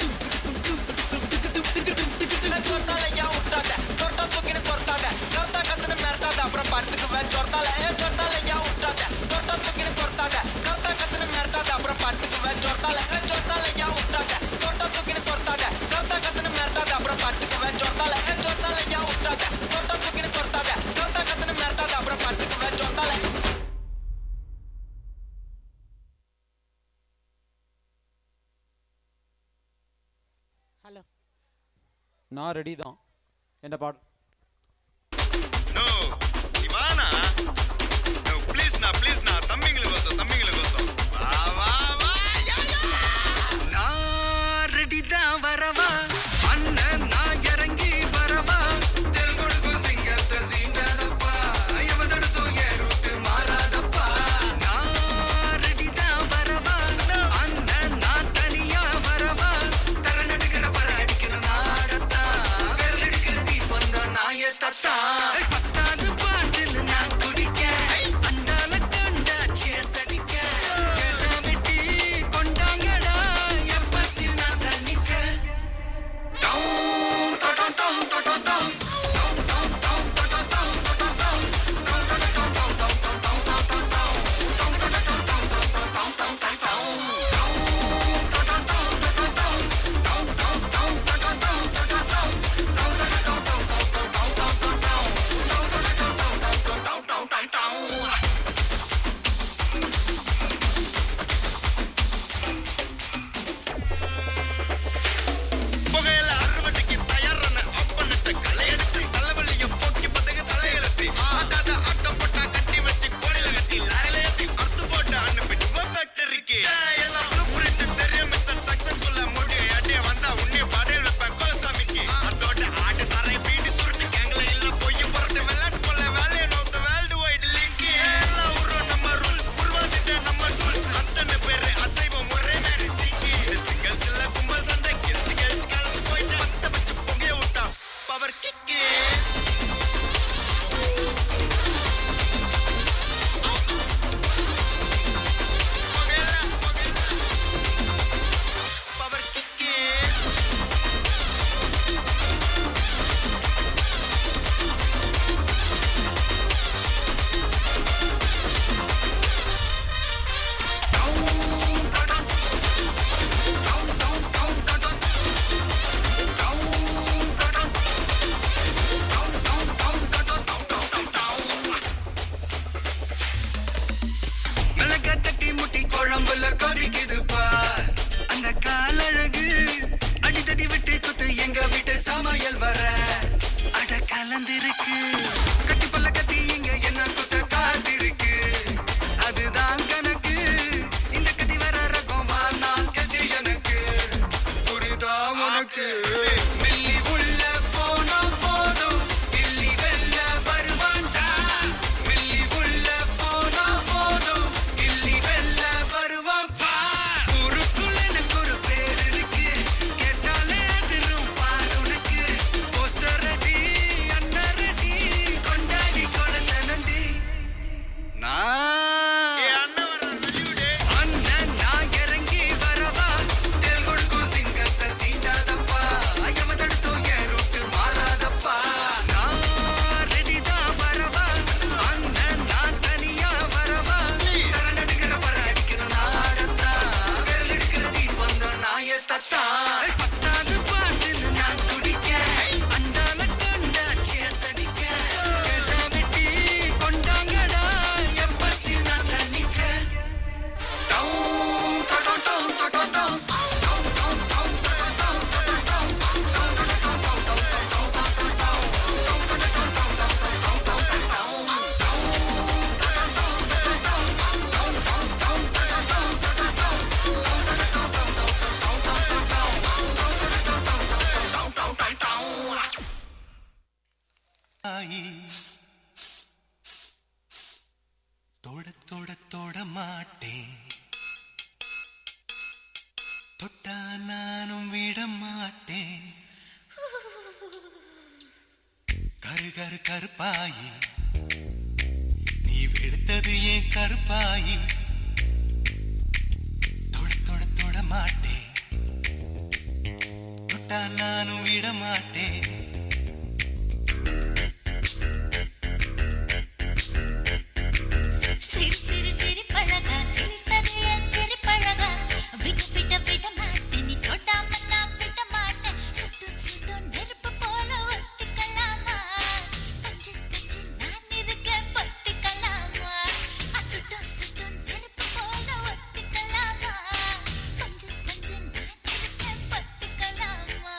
சொர்த்தாலையா விட்டாத, தொட்டா தூக்கின்னு தொர்த்தாத, கர்த்தா கத்துன்னு மிரட்டாத, அப்புறம் படுத்துக்குவேன் சொர்த்தால. சொர்த்தாலையா விட்டாத, தொட்டா தூக்கின்னு தொர்த்தாத, கர்த்தா கத்துன்னு மிரட்டாத, அப்புறம் படுத்துக்குவேன் சொர்த்தால. சொர்த்தாலையா விட்டாத, தொட்டா தூக்கின்னு தொர்த்தாத, கர்த்தா கத்துன்னு மிரட்டாத, அப்புறம் படுத்துக்குவேன் சொர்த்தால. சொர்த்தாலையா விட்டாத, தொட்டா தூக்கின்னு தொர்த்தாத, கர்த்தா கத்துன்னு மிரட்டாத, அப்புறம் படுத்துக்குவேன் சொர்த்தால. ஹலோ, நான் ரெடி தான். என்ன பாடு? நோ நீ வானா. நோ ப்ளீஸ் நான் தம்பிங்களுக்கோசம் வா வா வா யா யா. நான் ரெடி தான் வரவா அண்ணன் நான் இறங்கி வரவா தெல் கொடுக்கும் சிங்கத்தை சீண்டாதப்பா எவதடுத்தோ ஏறுட்டு மாறாதப்பா நான் ரெடி தான் வரவா அண்ணன் நான் தனியா வரவா தர நடுக்கிற பர அடிக்கிற நாடத்தான் விரல் எடுக்கிற தீ வந்தா கருப்பாயி தொட தொட தொட மாட்டேன் தொட்டா நானும் விட மாட்டேன் கரு கரு கருப்பாயி நீ வெளுத்தது ஏன் கருப்பாயி தொட தொட தொட மாட்டேன் தொட்டா நானும் விட மாட்டேன் சிறு சிறு சிறு பழகா சிரித்தது என் சிறு பழகா விட்டு விட விட மாட்டேன் நீ தொடாம நான் விட மாட்டேன் சுட்டு சுட்டு நெருப்பு போல ஒட்டிக்கலாமா பஞ்சு பஞ்சு நான் இருக்கேன் பத்திக்கலாமா சுட்டு சுட்டு நெருப்பு போல ஒட்டிக்கலாமா பஞ்சு பஞ்சு நான் இருக்கேன் பத்திக்கலாமா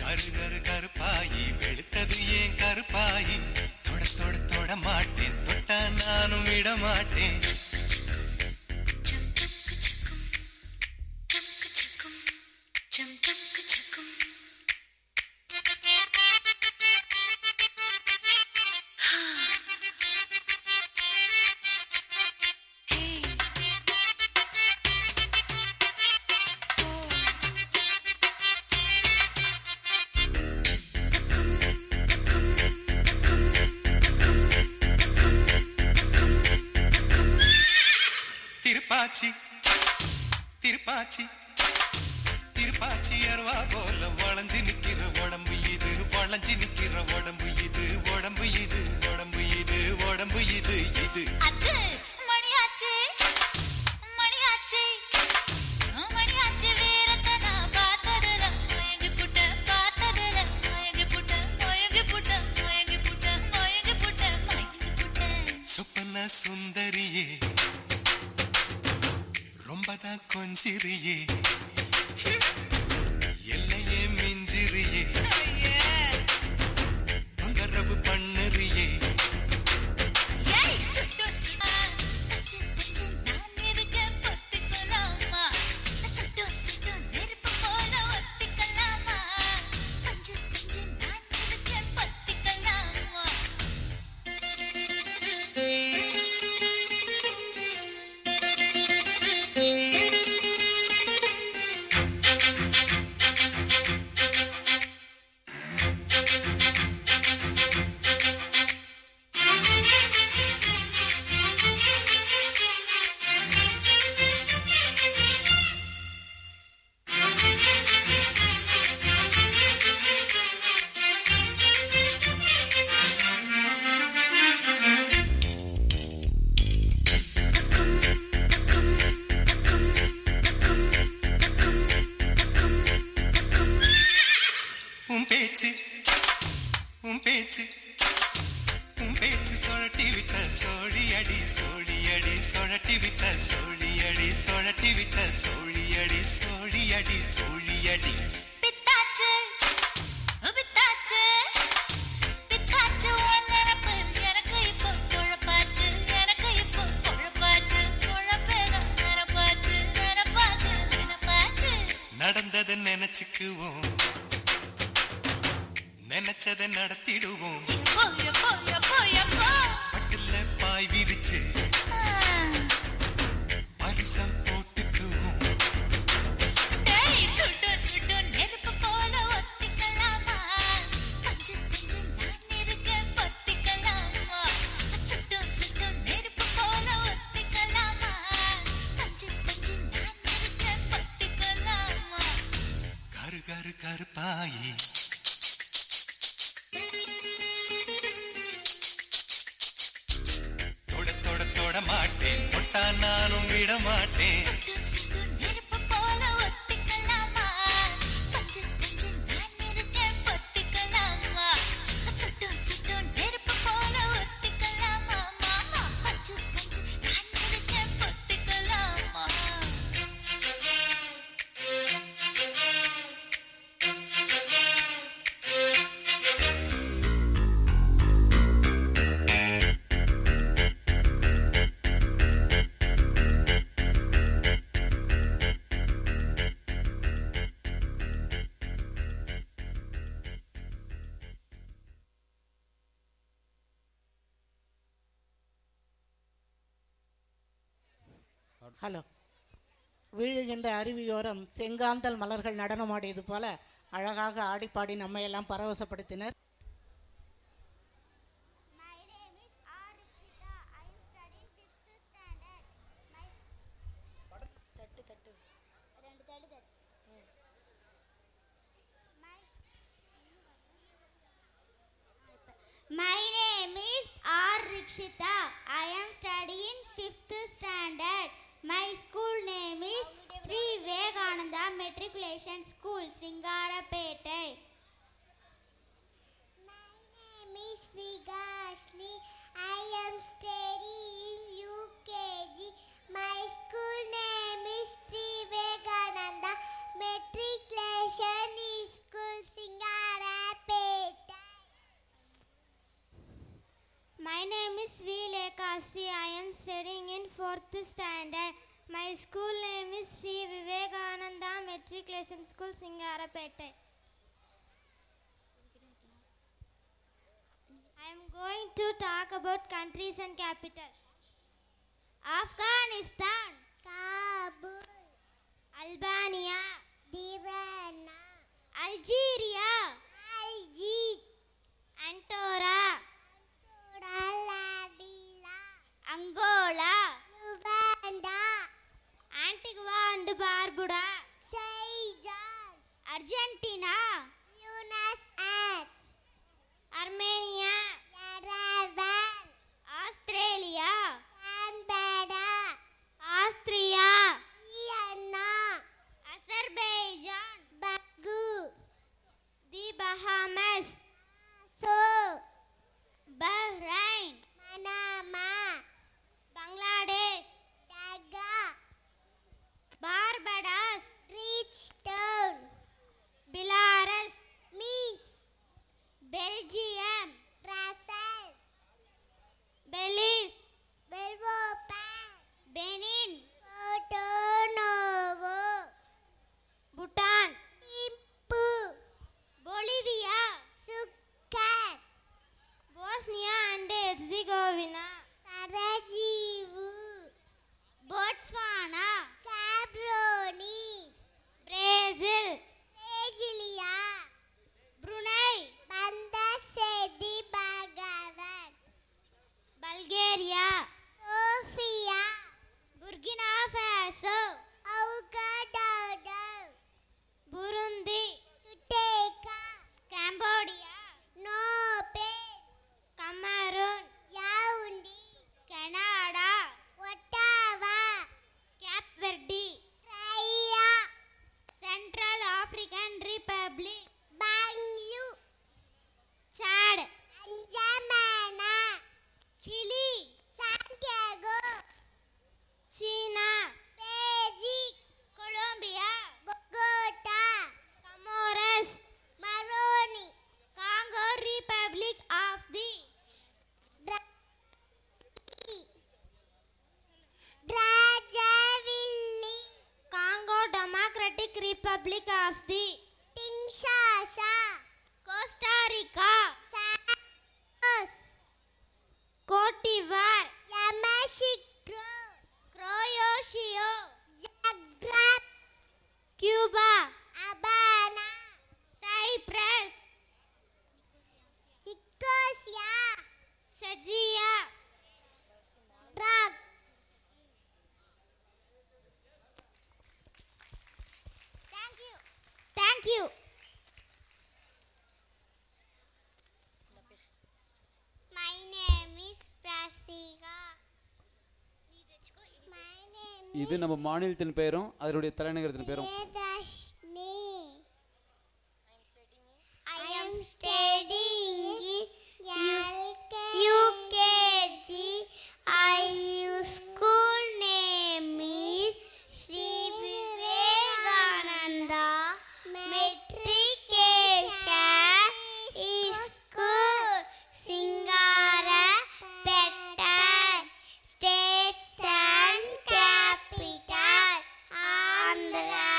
கரு கரு கருப்பாயி வெளுத்தது ஏன் கருப்பாயி தொட தொட தொட மாட்டேன் தொட்டா நானும் விட மாட்டேன் திருப்பாச்சி திருப்பாச்சி திருப்பாச்சி அருவா போல வளைஞ்சு நிக்கிற உடம்பு இது வளைஞ்சு நிக்கிற உடம்பு இது உடம்பு இது உடம்பு இது உடம்பு இது இது அது மணியாச்சு மணியாச்சு மணியாச்சு வீரத்தை நான் பார்த்ததுல மயங்கி புட்ட பார்த்ததுல மயங்கி புட்ட மயங்கி புட்ட மயங்கி புட்ட மயங்கி புட்ட மயங்கி புட்ட சொப்பன சுந்தரியே ரொம்பதான் கொஞ்சிரியே எல்லையே மிஞ்சிரியே தொந்தரவு பண்ணுறியே ஏய் சுட்டு பஞ்சு பஞ்சு நான் இருக்கேன் பத்திக்கலாமா சுட்டு சுட்டு நெருப்பு போல ஒத்திக்கலாமா பஞ்சு பஞ்சு நான் இருக்கேன் பத்திக்கலாமா உன் பேச்சு உன் பேச்சு உன் பேச்சு சொழட்டி விட்ட சோழி அடி சோழி அடி சொழட்டி விட்ட சோழி அடி சொழட்டி விட்ட சோழி அடி சோழி அடி சோழி அடி பித்தாச்சு பித்தாச்சு பித்தாச்சு உன் நினப்பு எனக்கு இப்போ குழப்பாச்சு எனக்கு இப்போ குழப்பாச்சு குழப்பேதான் நினப்பாச்சு நினப்பாச்சு நினப்பாச்சு நடந்ததை நினைச்சுக்குவோம் நினைச்சதை நடத்திடுவோம் எப்போ எப்போ எப்போ எப்போ பட்டுல பாய் விரிச்சு பரிசம் போட்டுக்குவோம் டேய் சுட்டு சுட்டு நெருப்பு போல ஒத்திக்கலாமா பஞ்சு பஞ்சு நான் இருக்கேன் பத்திக்கலாமா சுட்டு சுட்டு நெருப்பு போல ஒத்திக்கலாமா பஞ்சு பஞ்சு நான் இருக்கேன் பத்திக்கலாமா கரு கரு கருப்பாயி தொட தொட தொட மாட்டேன் தொட்டா நானும் விட மாட்டேன் சுட்டு சுட்டு நெருப்பு போல ஒத்திக்கலாமா பஞ்சு பஞ்சு நான் இருக்கேன் பத்திக்கலாமா சுட்டு சுட்டு நெருப்பு போல ஒத்திக்கலாமா மாமா பஞ்சு பஞ்சு நான் இருக்கேன் பத்திக்கலாமா ஹலோ. வீழுகின்ற அருவியோரம் செங்காந்தல் மலர்கள் நடனமாடியது போல அழகாக ஆடிப்பாடி நம்மையெல்லாம் பரவசப்படுத்தினர். My name is R. Rikshita. I am studying 5th standard. My school name is Sri Vivekananda Matriculation School, Singarapete. My name is Vigashni. I am studying UKG. My school name is Sri Vivekananda Matriculation School, Singarapete. My name is V. Lekashri. I am studying in 4th standard. My school name is Sri Vivekananda Matriculation School, Singarapete. I am going to talk about countries and capital. Afghanistan, Kabul, Albania, Tirana, Algeria, Algiers, Andorra, Labila, Angola, Rwanda, Antigua and Barbuda, Seychelles, Argentina, Buenos Aires, Armenia, Yerevan, Australia, Canberra, Austria, Vienna, Azerbaijan, Baku, the Bahamas, So, Bahrain, Manama, Bangladesh, Dhaka, Barbados, Bridgetown, Belarus, Minsk, Belgium, Brussels, Belize, Belmopan, Benin, Porto Novo, Bhutan, Thimphu, Bolivia, Sukkot, Bosnia and Herzegovina, Sarajevo, Botswana, Gaborone, Brazil, Brasilia, Brunei, Bandar-Seri Begawan, Bulgaria, Sofia, Burkina Faso, Ouagadougou, Burundi, Chuteka, Cambodia, Nope, Cameroon, Yaoundé, Canada, Ottawa, Cape Verde, Praia, Central African Republic, Bangu, Chad, N'Djamena, Chile, Santiago, China, Beijing, Colombia, Bogota, Comoros, Moroni, Congo Republic of the Brazzaville, Congo Democratic Republic of the Kinshasa, Costa Rica, Santos, Cote d'Ivoire, Yamoussoukro, Croatia, Zagreb, Cuba, Havana, Cyprus, Nicosia, Sajia, Prague. Thank you. My name is Prasika. My name இது நம்ம மாநிலத்தின் பெயரும் அதனுடைய தலைநகரத்தின் பேரும். Vedashni. I am studying UKG. School name is Sri Vivekananda Matriculation School, Singarapeta, States and Capital, Andhra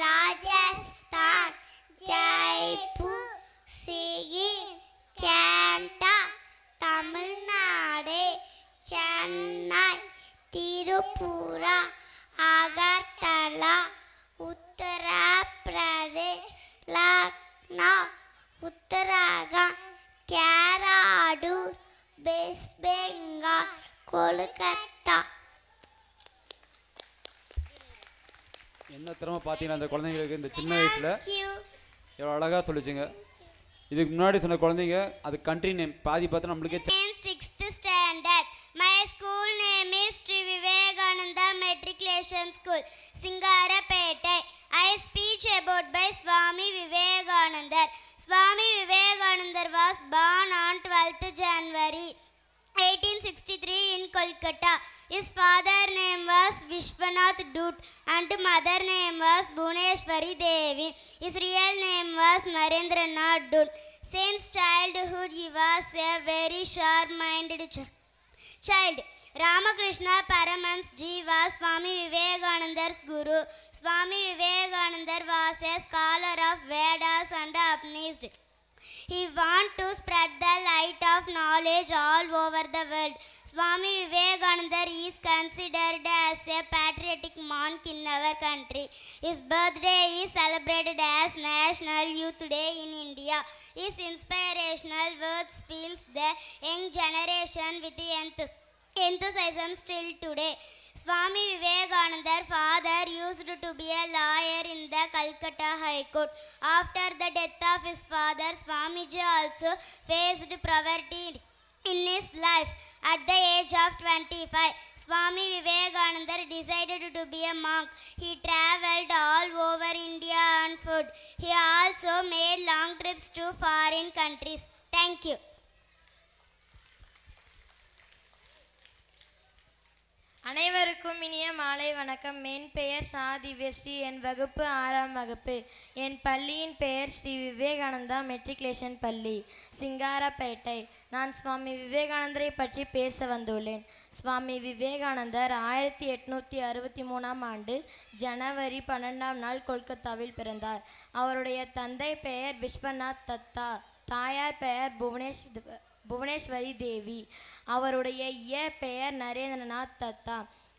Rajasthan, Jaipur, Sikkim, Kerala, Tamil Nadu, Chennai, Tripura, Agartala, Uttar Pradesh, Lucknow, Uttarakhand, கேராடூர், வெஸ்ட் பெங்கால், கொல்கத்தா. என்ன திறமை பார்த்தீங்கன்னா அந்த குழந்தைங்களுக்கு இந்த சின்ன வயசில் எவ்வளோ அழகாக சொல்லிச்சுங்க. இதுக்கு முன்னாடி சொன்ன குழந்தைங்க அது கண்ட்ரி நேம் பாதி பார்த்தா நம்மளுக்கே. 6th standard. My school name is Sri Vivekananda Matriculation School, Singarapeta. I speak about by Swami Vivekananda. Swami Vivekananda was born on 12th January 1863 in Kolkata. His father name was Vishwanath Dutt and mother name was Bhuneshwari Devi. His real name was Narendranath Dutt. Since childhood he was a very sharp-minded child. Ramakrishna Paramahansa Ji was Swami Vivekananda's guru. Swami Vivekananda was a scholar of Vedas and Upanishads. He wanted to spread the light of knowledge all over the world. Swami Vivekananda is considered as a patriotic monk in our country. His birthday is celebrated as National Youth Day in India. His inspirational words fills the young generation with enthusiasm still today. Swami Vivekananda's father used to be a lawyer in the Calcutta High Court. After the death of his father, Swamiji also faced poverty in his life. At the age of 25, Swami Vivekananda decided to be a monk. He traveled all over India on foot. He also made long trips to foreign countries. Thank you. அனைவருக்கும் இனிய மாலை வணக்கம். என் பெயர் சா திவ்யஸ்ரீ. என் வகுப்பு 6ஆம் வகுப்பு. என் பள்ளியின் பெயர் ஸ்ரீ விவேகானந்தா மெட்ரிகுலேஷன் பள்ளி, சிங்காரப்பேட்டை. நான் சுவாமி விவேகானந்தரை பற்றி பேச வந்துள்ளேன். சுவாமி விவேகானந்தர் 1863ஆம் ஆண்டு ஜனவரி 12ஆம் நாள் கொல்கத்தாவில் பிறந்தார். அவருடைய தந்தை பெயர் விஸ்வநாத் தத்தா, தாயார் பெயர் புவனேஸ்வரி தேவி. அவருடைய இயற்பெயர் நரேந்திரநாத் தத்தா.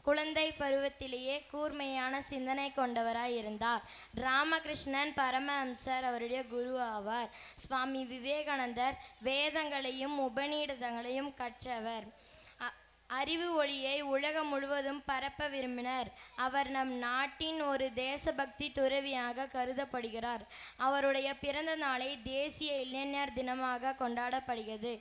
குழந்தை பருவத்திலேயே கூர்மையான சிந்தனை கொண்டவராய் இருந்தார். ராமகிருஷ்ணன் பரமஹம்சர் அவருடைய குரு ஆவார். சுவாமி விவேகானந்தர் வேதங்களையும் உபநிடதங்களையும் கற்றவர். அறிவு ஒளியை உலகம் முழுவதும் பரப்ப விரும்பினர். அவர் நம் நாட்டின் ஒரு தேசபக்தி துறவியாக கருதப்படுகிறார். அவருடைய பிறந்த நாளை தேசிய இளைஞர் தினமாக கொண்டாடப்படுகிறது.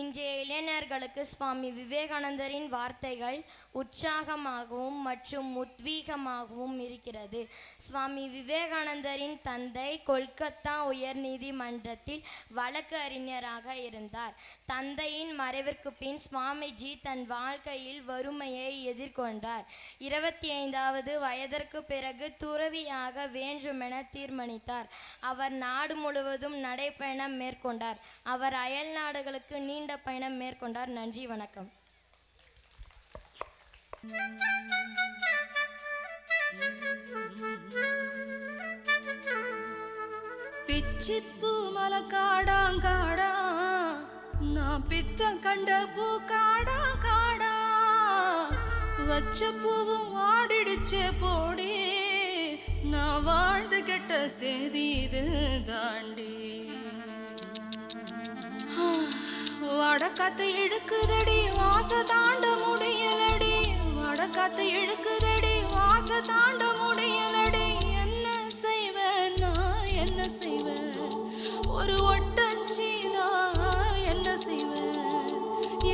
இன்றைய இளைஞர்களுக்கு சுவாமி விவேகானந்தரின் வார்த்தைகள் உற்சாகமாகவும் மற்றும் உத்வீகமாகவும் இருக்கிறது. சுவாமி விவேகானந்தரின் தந்தை கொல்கத்தா உயர் நீதிமன்றத்தில் வழக்கு அறிஞராக இருந்தார். தந்தையின் மறைவிற்கு பின் சுவாமிஜி தன் வாழ்க்கையில் வறுமையை எதிர்கொண்டார். 25வது வயதிற்கு பிறகு துறவியாக வேண்டுமென தீர்மானித்தார். அவர் நாடு முழுவதும் நடைப்பயணம் மேற்கொண்டார். அவர் அயல் நாடுகளுக்கு நீண்ட பயணம் மேற்கொண்டார். நன்றி, வணக்கம். பிச்சிப்பூ மலக்காடாங்காடா, நான் பித்த கண்ட பூ காடா காடா, வச்ச பூவும் வாடிடுச்சே போடி, நான் வாழ்ந்து கெட்ட செய்தி இது தாண்டி. வடக்காத்து இழுக்குதடி வாச தாண்ட முடியலடி, வடக்காத்து இழுக்குதடி வாச தாண்ட முடியலடி. என்ன செய்வேன் நான், என்ன செய்வேன், ஒரு ஒட்டச்சி நான் என்ன செய்வேன்,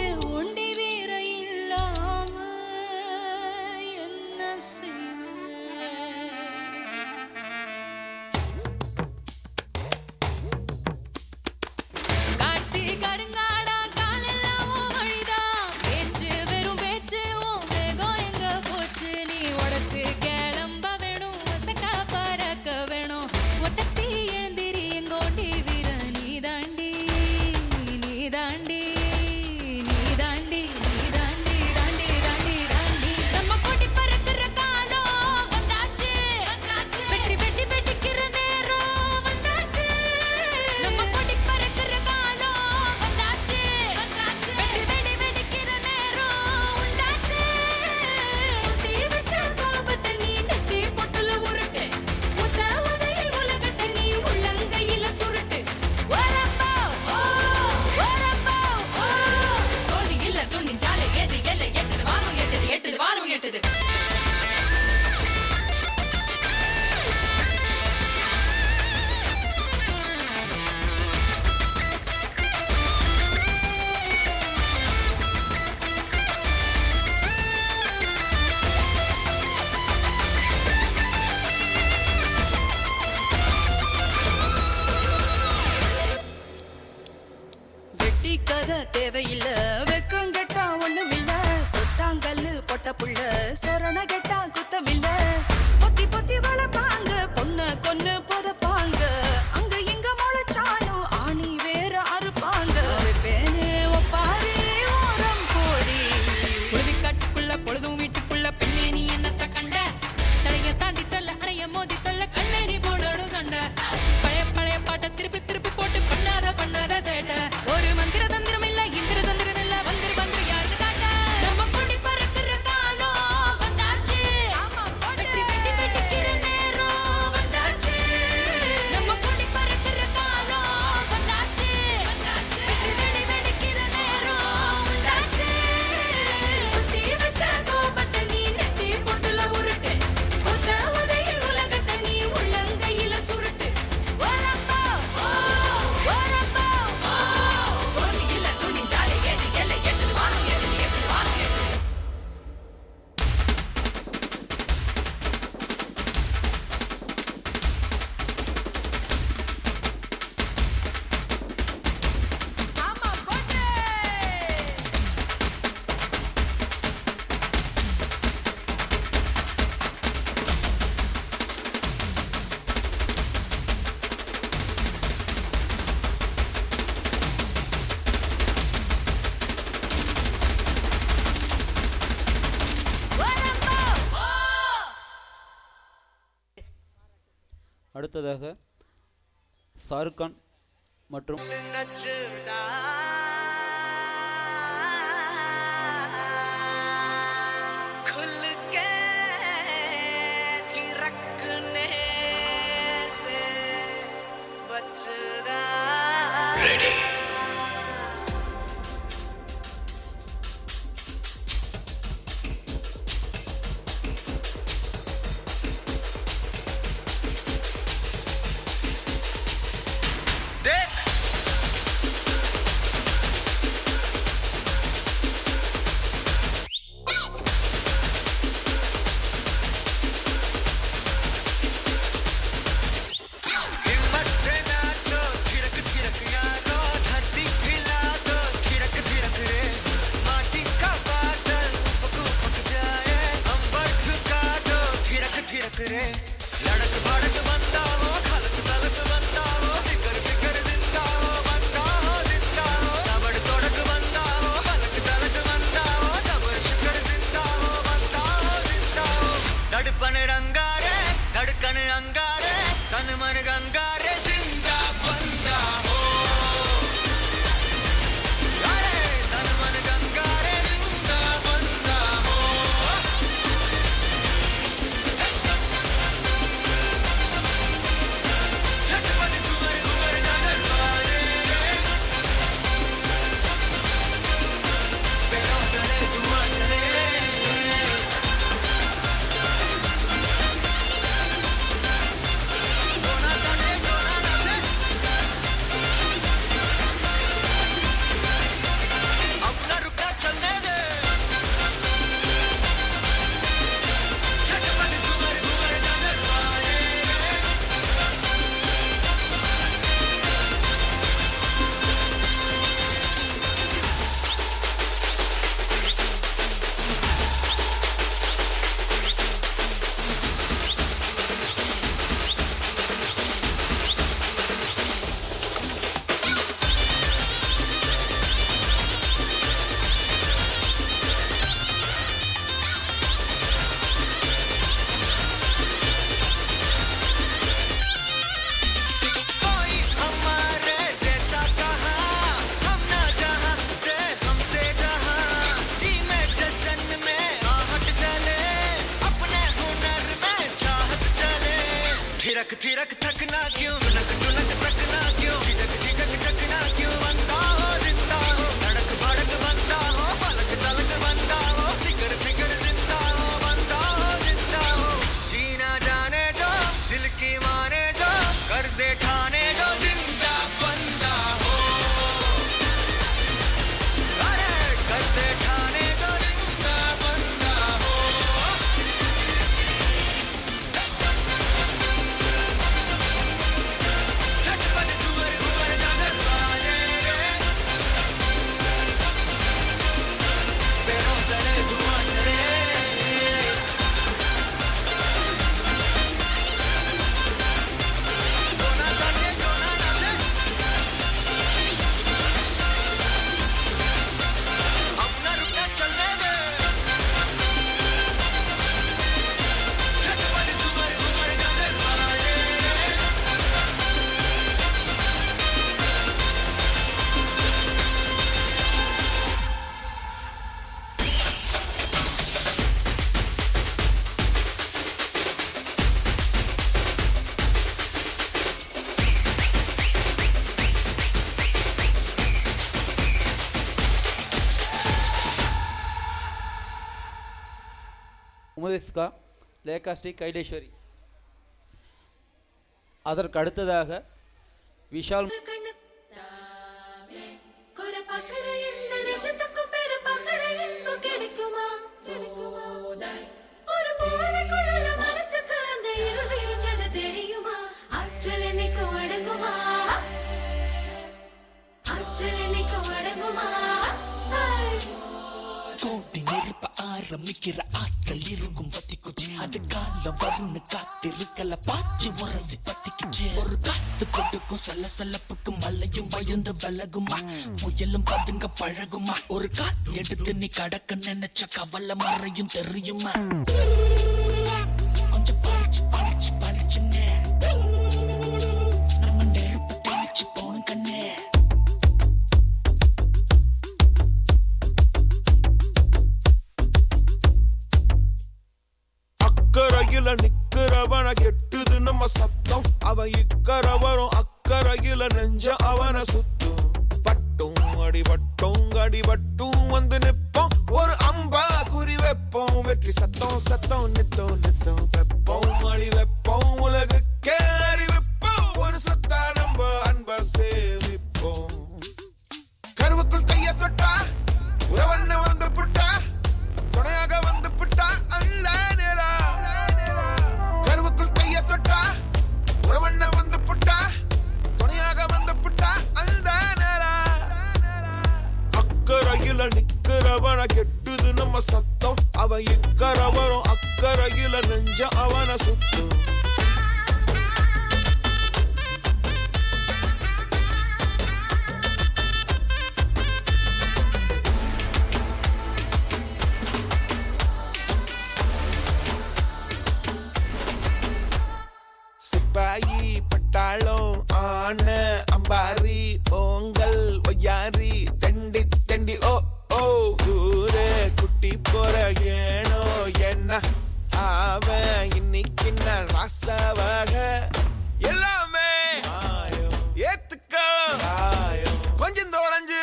என் ஒண்டி வீர இல்லாம என்ன செய்வேன். காட்சி கருங்காடா காலெல்லாம் வழிதான், பேச்சு வெறும் பேச்சு, வேகம் எங்க போச்சு, நீ உடச்சு கிளம்ப தேவையில்ல வெக்கம் கெட்டா ஒண்ணுமில்ல சொத்தாங்கல்லு பொட்ட புள்ள சொரண கெட்டா குத்தமில்ல பொத்தி பொத்தி வளர்ப்பாங்க பொண்ண கொன்னு புதப்பாங்க அங்க இங்க முளைச்சாலும் ஆணி வேற அறுப்பாங்க பேனே ஒப்பாரி ஓரம் போடி பொழுதுக்காட்டுக்குள்ள பொழுதும் வீட்டுக்குள்ள பெண்ணே நீ என்னத்த கண்ட தலைய தாண்டி சொல்ல அணைய மோதி தொல்ல கண்ணே நீ போடணும் சண்டை பழைய பழைய பாட்டை திருப்பி திருப்பி போட்டு பண்ணாத சேட்டை ஒரு மந்திர தந்திரம் இல்ல இந்திர சந்திரன் இல்ல வந்துரு வந்துரு யாருன்னு காட்ட நம்ம கொடி பறக்கிற காலம் வந்தாச்சு வெட்டி வெட்டி வெட்டிக்கிற நேரம் வந்தாச்சு நம்ம கொடி பறக்கிற காலம் வந்தாச்சு வெட்டி வெடி வெடிக்கிற நேரம் வந்தாச்சு புத்தி வச்ச கோபத்தை நீ நெத்தி பொட்டுல உருட்டு புத்த உதையில் உலகத்தை நீ உள்ளங்கையில சுருட்டு வரப்போ வரப்போ பொன்னியில துணி ஜாலி எது எல்லை எட்டு வானம் எட்டு வானம் எட்டு அடுத்ததாக ஷாருக் கான் மற்றும் खुल के थिरकने से बचदा हिम्मत से नाचो थिरक थिरक यारो धरती हिला दो थिरक थिरक रे माटी का बादल फक फक जाए अंबर झुका दो थिरक थिरक रे लड़क भड़क बंदा हो खलक तलक बंदा हो फिकर फिकर जिंदा हो बंदा हो तबड़ तोड़क बंदा हो हलक तलक बंदा हो सबर शुकर जिंदा हो बंदा हो धड़पन रंगारे धड़कन अंगारे तन मन गंगारे जिंदा बंदा हो अरे तन मन गंगारे जिंदा बंदा हो झटपट झूमर घूमर झांझर बाजे पैरों तले धुआं चले अपना रुका चलने दे झटपट झूमर घूमर झांझर बाजे कोई हमारे जैसा कहा हम ना जहां से हमसे जहां जी में जश्न में आहट चले अपने हुनर में चाहत चले थिरक थिरक थकना क्यों लक टुलक तकना क्यों झिझक झिझक झकना क्यों बंदा हो जिंदा हो धड़क भड़क बंदा हो फलक तलक बंदा हो फिकर फिकर जिंदा हो बंदा हो जिंदा हो जीना जाने जो दिल की माने जो कर दे ठाने जो जिंदा बंदा हो अरे कर दे ठाने जो जिंदा बंदा हो झटपट झूमर घूमर உமதேஸ்கா, லேகா ஸ்ரீ கைலேஸ்வரி. அதற்கு அடுத்ததாக விஷால் கோட்டி நெருப்ப ஆரம்பிக்கிற ஆற்றல் இருக்கும் பத்திக்குச்சு. அது காலம் வரும்னு காத்திருக்கல பாச்சு உரசி பத்திக்குச்சு. ஒரு காத்து கொடுக்கும் சலசலப்புக்கு மலையும் பயந்து விலகுமா, புயலும் பதுங்க பழகுமா. ஒரு காத்து எடுத்து நீ கடக்க நினைச்ச கவலை மறையும் தெரியுமா. கொஞ்சம் பழிச்சு பழிச்சு பழிச்சுன்னு நம்ம நெருப்பு தெளிச்சு போனும் கண்ணே. அக்கறையில நிக்கிறவன கெட்டுது நம்ம சத்தம். அவன் இக்கரை வரும் அக்கறையில நெஞ்ச அவனை சுத்தும். பட்டும் அடிபட்டும் அடிபட்டும் வந்து நிப்போம். ஒரு அம்பா குறி வைப்போம். வெற்றி சத்தம் சத்தம் நித்தம் நித்தம் வெப்போம். அடி வைப்போம். உலகுக்கே அறிவிப்போம். ஒரு சத்தா நம்ம அன்ப சேமிப்போம். கருவுக்குள் கைய தொட்டா உறவண்ண வந்து புட்டா, துணையாக வந்து புட்டா அந்த நேரா. கருவுக்குள் கைய தொட்டா உறவண்ண வந்து புட்டா, துணையாக வந்து புட்டா அந்த நேரா. அக்கறையில நிக்கிறவன கெட்டுது நம்ம சத்தம். அவன் இக்கரை வரும் அக்கறையில நெஞ்ச அவனை சுத்தும். சிப்பாயி பட்டாளம் ஆன அம்பாரி ஓங்கல் ஒய்யாரி தெண்டி தெண்டி ஓ ஓ ஊரே குட்டி போற ஏனோ என்ன அவன் இன்னைக்கு நான் ராசவாக எல்லாமே ஏத்துக்க கொஞ்சம் தொலைஞ்சு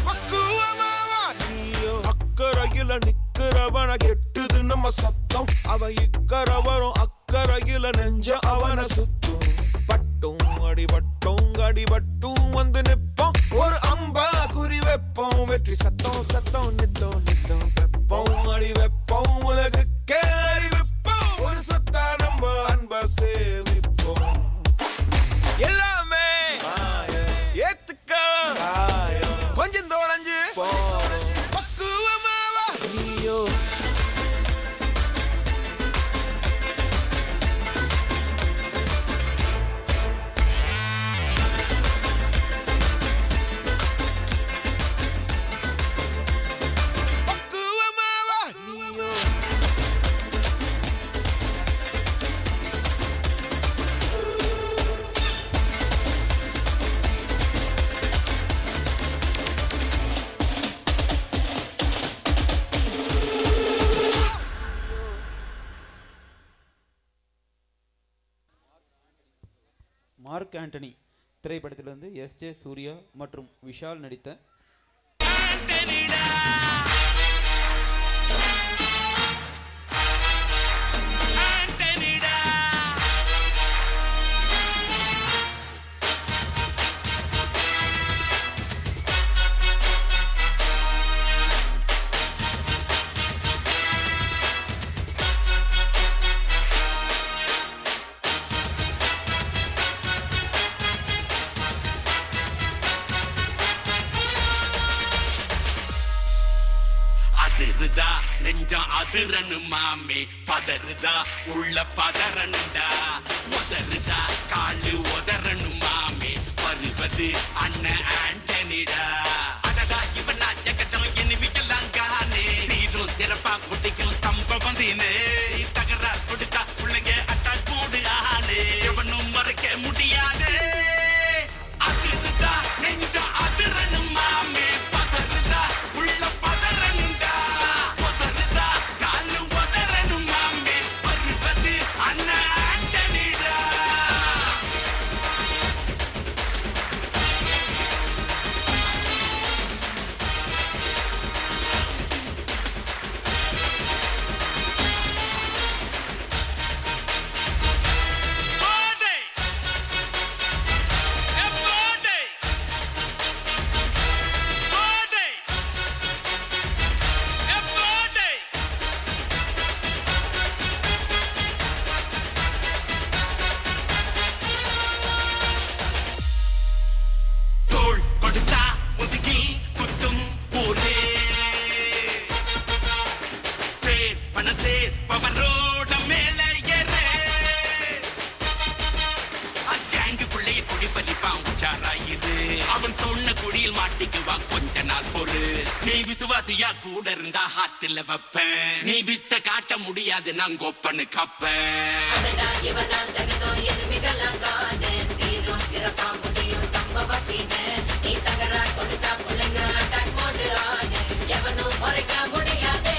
பக்குவமாவா நீயோ. அக்கறையில நிக்கிறவன கெட்டுது நம்ம சத்தம். அவன் இக்கரை வரும் அக்கறையில நெஞ்ச அவனை சுத்தும். பட்டும் அடிபட்டும் அடிபட்டும் வந்து நிப்போம். ஒரு அம்பா குறி வைப்போம். வெற்றி சத்தம் சத்தம் நித்தம் நித்தம் வெப்போம். அடி வைப்போம். உலகுக்கே அறிவிப்போம். ஒரு சத்தா நம்ம அன்ப சேமிப்போம். எல்லாமே ஏத்துக்க கொஞ்சம் தொலைஞ்சு பக்குவமாவா நீயோ. பக்குவமாவா நீயோ. மார்க் ஆண்டனி திரைப்படத்திலிருந்து எஸ்.ஜே. சூர்யா மற்றும் விஷால் நடித்த அதிருதா நெஞ்சம் அதிரனு மாமே, பதறுதா உள்ள பதறனுடா, உதறுதா காலு உதறனு மாமே, வருவது அண்ணன் ஆண்டனிடா. அடடா இவனா ஜகதம் எனிமிக்கலாம் காணே, சீரும் சிறப்பா குட்டிக்கும் சம்பவம் தீனே, தகராறு கொடுத்தா பிள்ளைங்க அட்டாக் போடு ஆனே, எவனும் மறைக்க முடியாதே. அதிருதா நெஞ்சம் அதிரனு மாமே, பதறுதா உள்ள பதறனுடா, உதறுதா காலு உதறனு மாமே, வருவது அண்ணன் ஆண்டனி. அவன் தொன்ன குழியில் மாட்டிக்குவா கொஞ்ச நாள் பொறு. நீ விசுவாசியா கூட இருந்தா ஹார்ட்ல வைப்பேன். நீ வித்த காட்ட முடியாது நான் கொப்பனு கப்பேன். நீ தகரா கொடுத்தா பிள்ளைங்க அட்டாக் மோடு ஆடு. எவனும் மறைக்க முடியாது.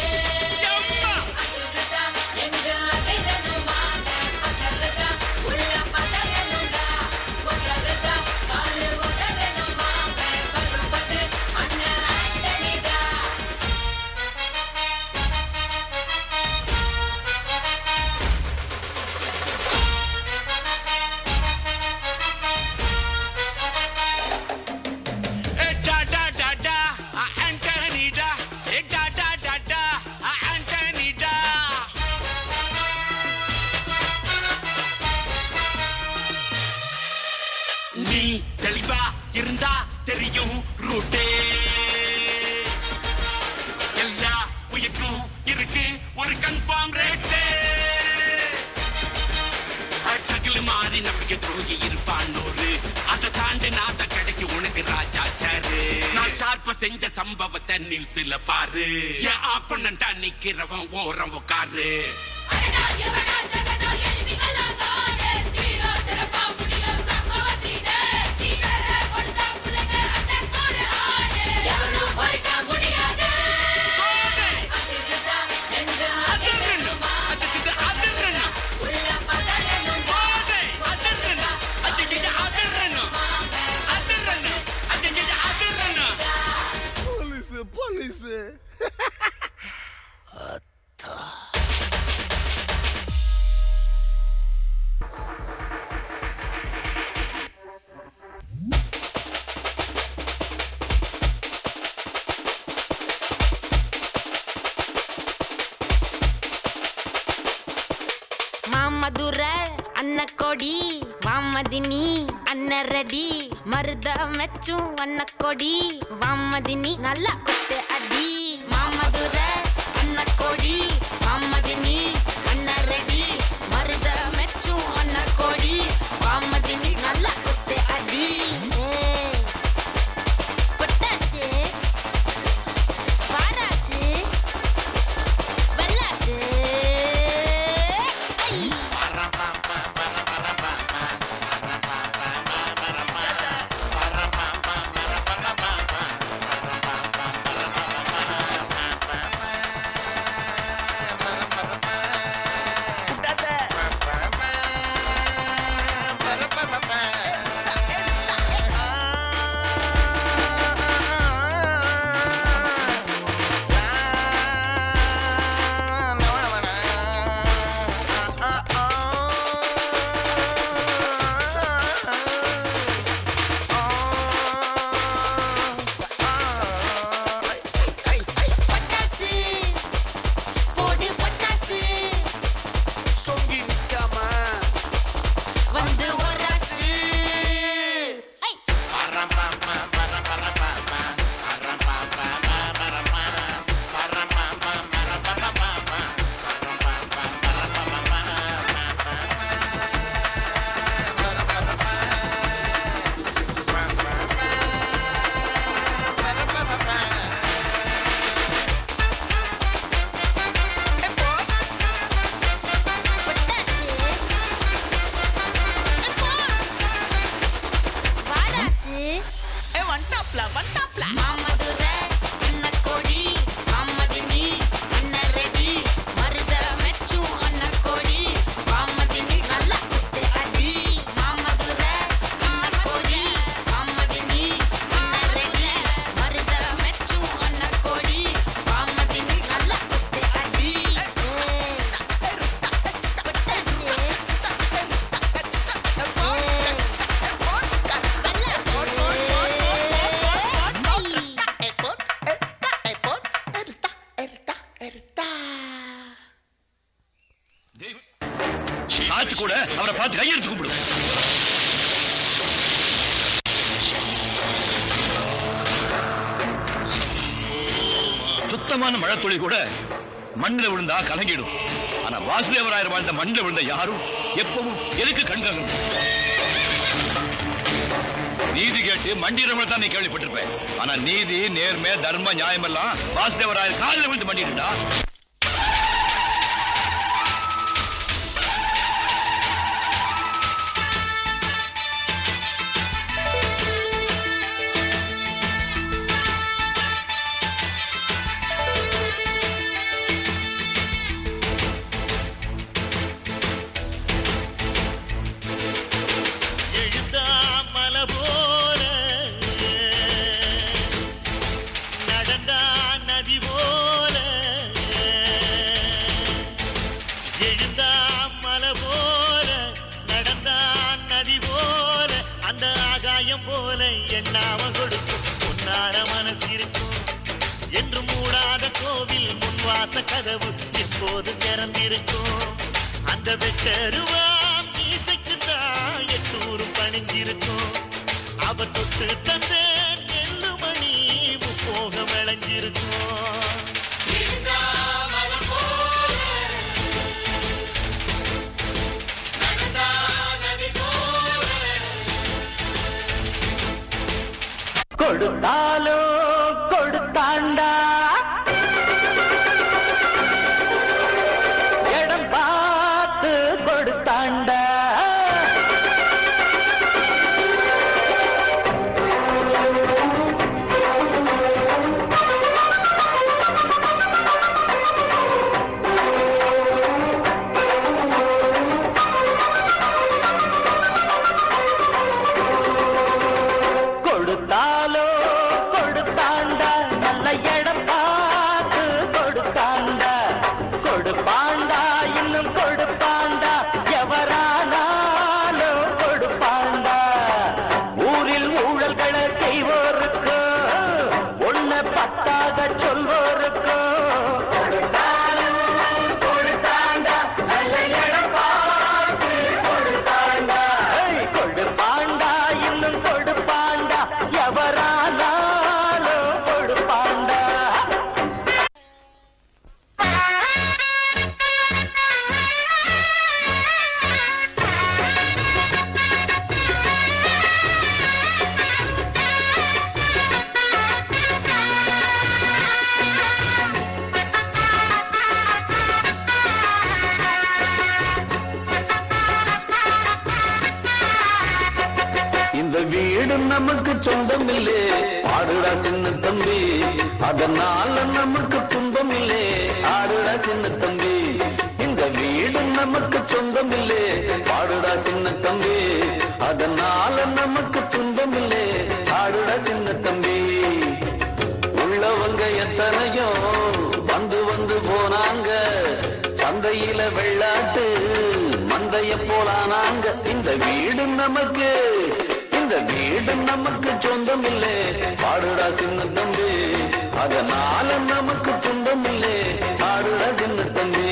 நீ தெளிவா இருந்தா தெரியும் ரூட்டே. எல்லா உயிர்க்கும் இருக்கு ஒரு கன்ஃபார்ம் ரேட்டே. டக்குல மாறி நம்பிக்கை துரோகி இருப்பான் ஒரு. அதை தாண்டி நாத்த கிடைக்கு உனக்கு ராஜா சாரு. நான் ஷார்ப்பா செஞ்ச சம்பவத்தை நியூஸ்ல பாரு. என் ஆப்பனண்டா நிக்கிறவன் ஓரம் உட்காரு. மதுர அன்னக்கொடி வாமதினி அன்னரடி மருத மெச்சும் அன்னக்கொடி வாமதினி நல்லா குத்து அடி. மாமதுர அன்னக்கொடி வாமதினி அன்னரடி மருத மெச்சும் அன்னக்கொடி வாமதினி நல்லா குத்து அடி. பொட்டாசு பாராசு வெள்ளாசு கூட அவரை பார்த்து கையெடுத்து கும்பிடும். சுத்தமான மழை துளி கூட மண்ணில் விழுந்தா கலங்கிடும். ஆனா வாசுதேவராயர் வாழ்ந்த மண்ணில் விழுந்த யாரும் எப்பவும் எதுக்கு கண்கள் நீதி கேட்டு மண்டிரவங்களை தான் நீ கேள்விப்பட்டிருப்பேன். ஆனா நீதி, நேர்மை, தர்ம, நியாயம் எல்லாம் வாசுதேவராயர் காலில் விழுந்து மண்டிருந்தா. போல எண்ணாம கொடுக்கும் பொன்னார மனசு இருக்கும் என்று மூடாத கோவில் முன்வாச கதவு எப்போது திறந்திருக்கும். அந்த வெட்டருவாம் மீசைக்கு தான் எட்டூரும் பணிஞ்சிருக்கும். அவ தொட்டு தந்த நெல்லுமணி போக விளைஞ்சிருக்கும். கொடுத்தாலோ கொடுத்தாண்டா இடம் பார்த்து கொடுத்தாண்டா. கொடுத்தாலோ கொடுத்தாண்டா நல்ல இடம் பார்த்து கொடுத்தாண்டா. கொடுப்பாண்டா இன்னும் கொடுப்பாண்டா எவரானாலும் கொடுப்பாண்டா. ஊரில் ஊழல்களை செய்வோருக்கு ஒன்ன பத்தாக சொல்வோருக்கு கொடுத்தாண்டா நல்ல இடம் பார்த்து கொடுத்தாண்டா. கொடுப்பாண்டா இன்னும் கொடுப்பாண்டா எவரானாலும் கொடுப்பாண்டா. இந்த வீடு நமக்கு சொந்தம் இல்லே ஆடுடா சின்ன தம்பி. அதனால நமக்கு துன்பம் இல்லே ஆடுடா சின்ன தம்பி. இந்த வீடு நமக்கு சொந்தம் இல்லே ஆடுடா சின்ன தம்பி. அதனால நமக்கு துன்பம் இல்லே ஆடுடா சின்ன தம்பி. உள்ளவங்க எத்தனையோ வந்து வந்து போனாங்க. சந்தையில வெள்ளாட்டு மந்தைய போலானாங்க. இந்த வீடு நமக்கு இந்த வீடு நமக்கு சொந்தம் இல்லே பாடுடா சின்ன தம்பி. அதனால நமக்கு சொந்தம் இல்லே பாடுடா சின்ன தம்பி.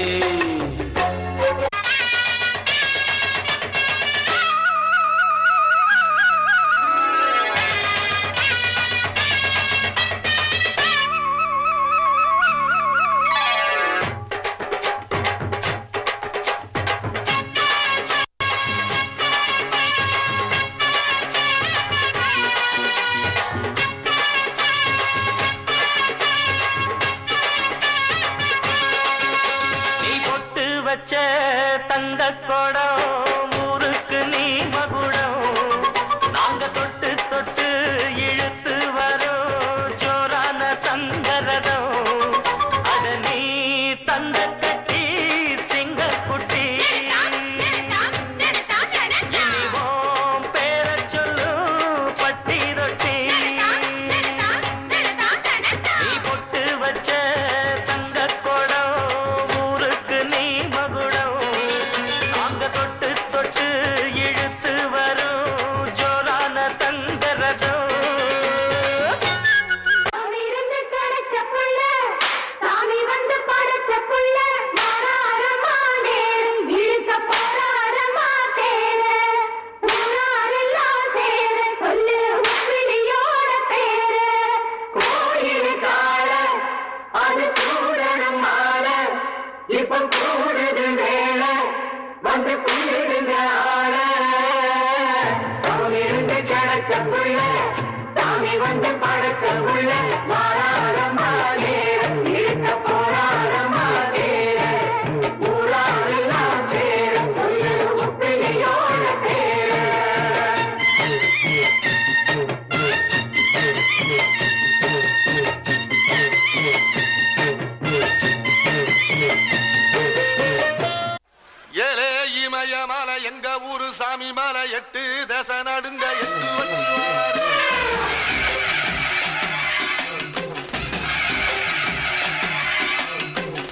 ஊரு சாமி மலை 8 தேச நடுங்க 8 வச்சு வராரு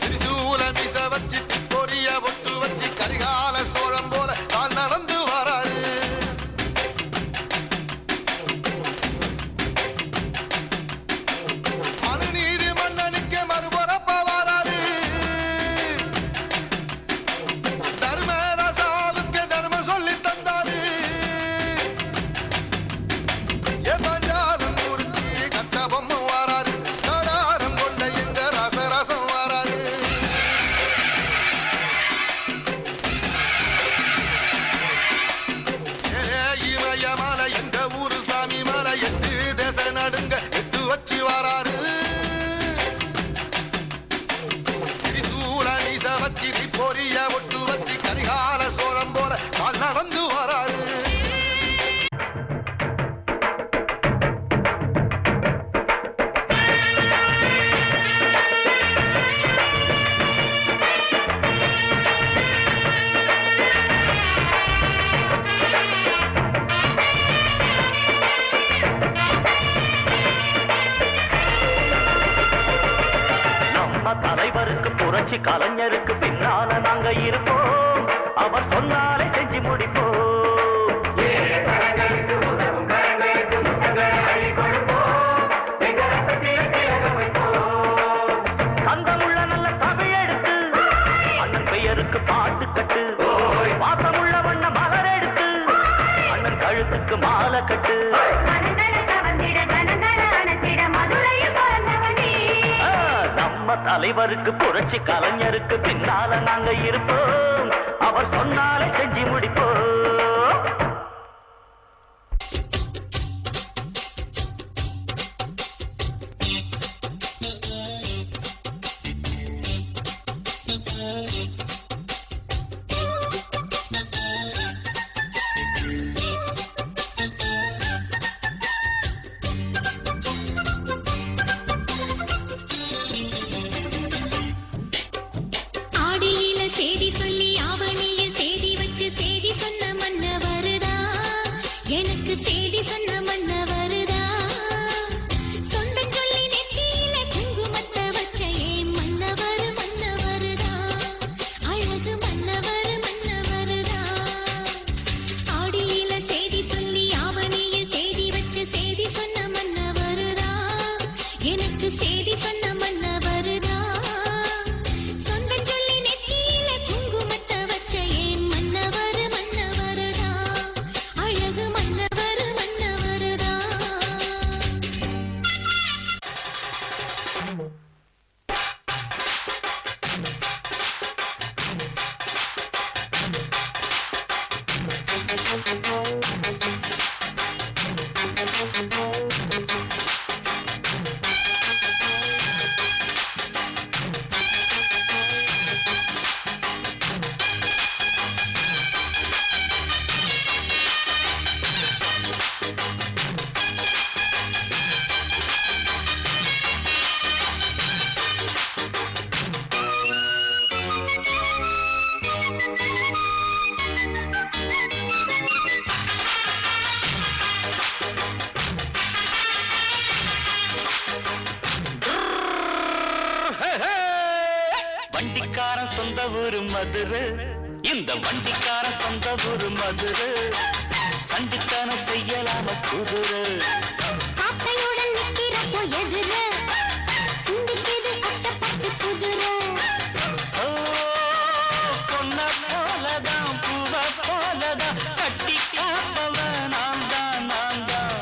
திரிசூல மிச வச்சு பொரிய ஒட்டு வச்சு கரிகால சோழம் போல கால் நடந்து வராரு மனுநீதி மன்னனுக்கு மறுபரப்ப வராரு தர்மராசாவுக்கு தர்மம் சொல்லி தந்தாரு பஞ்சாலம் குறிச்சி கட்ட பொம்மை வராரு கடாரம் கொண்ட எங்க ரசரசம் வராரு இமயமலை எங்க ஊரு சாமி மலை 8 தேச நடுங்க 8 வச்சு வராரு திரிசூல நீச வச்சு பொரிய ஒட்டு வச்சு கரிகால சோழம் போல கால் நடந்து வராரு நம்ம தலைவருக்கு புரட்சி கலைஞருக்கு பின்னால நாங்க இருப்போம் அவர் சொன்னாலே செஞ்சு முடிப்போம் சந்தமுள்ள நல்ல தமிழ் எடுத்து அண்ணன் பெயருக்கு பாட்டு கட்டு வாசமுள்ள வண்ண மலர் எடுத்து அண்ணன் கழுத்துக்கு மாலை கட்டு நம்ம தலைவருக்கு புரட்சி கலைஞருக்கு பின்னால நாங்க இருப்போம் அவர் சொன்னாலே செஞ்சு முடிப்போம் ஆடியில செய்தி சொல்லி ஆவணியில் தேதி வச்சு செய்தி சொன்ன மன்னவருதா எனக்கு செய்தி சொன்ன மன்னவருதா சொந்தம் சொல்லி நெத்தியில குங்குமத்தை வச்ச ஏன் மன்னவர் மன்னவருதா அழகு மன்னவர் மன்னவருதா ஆடியில செய்தி சொல்லி ஆவணியில் தேதி வச்சு செய்தி சொன்ன மன்னவருதா எனக்கு செய்தி சொன்ன மன்னவருதா சொந்தம் சொல்லி நெத்தியில குங்குமத்தை வச்ச ஏன் மன்னவர் மன்னவருதா அழகு மன்னவர் மன்னவருதா வண்டிக்காரன் சொந்த ஊரு மதுரை இந்த வண்டிக்காரன் சொந்த ஊரு மதுரை சண்டித்தனம் செய்யலாம குதிரை சாட்டையுடன் நிக்கிறப்போ எதிர சிந்திக்கிது கஷ்டப்பட்டு குதிரை ஓ பொன்ன போலதான் பூவ போலதான் கட்டி காப்பவன் நான் தான் நான் தான்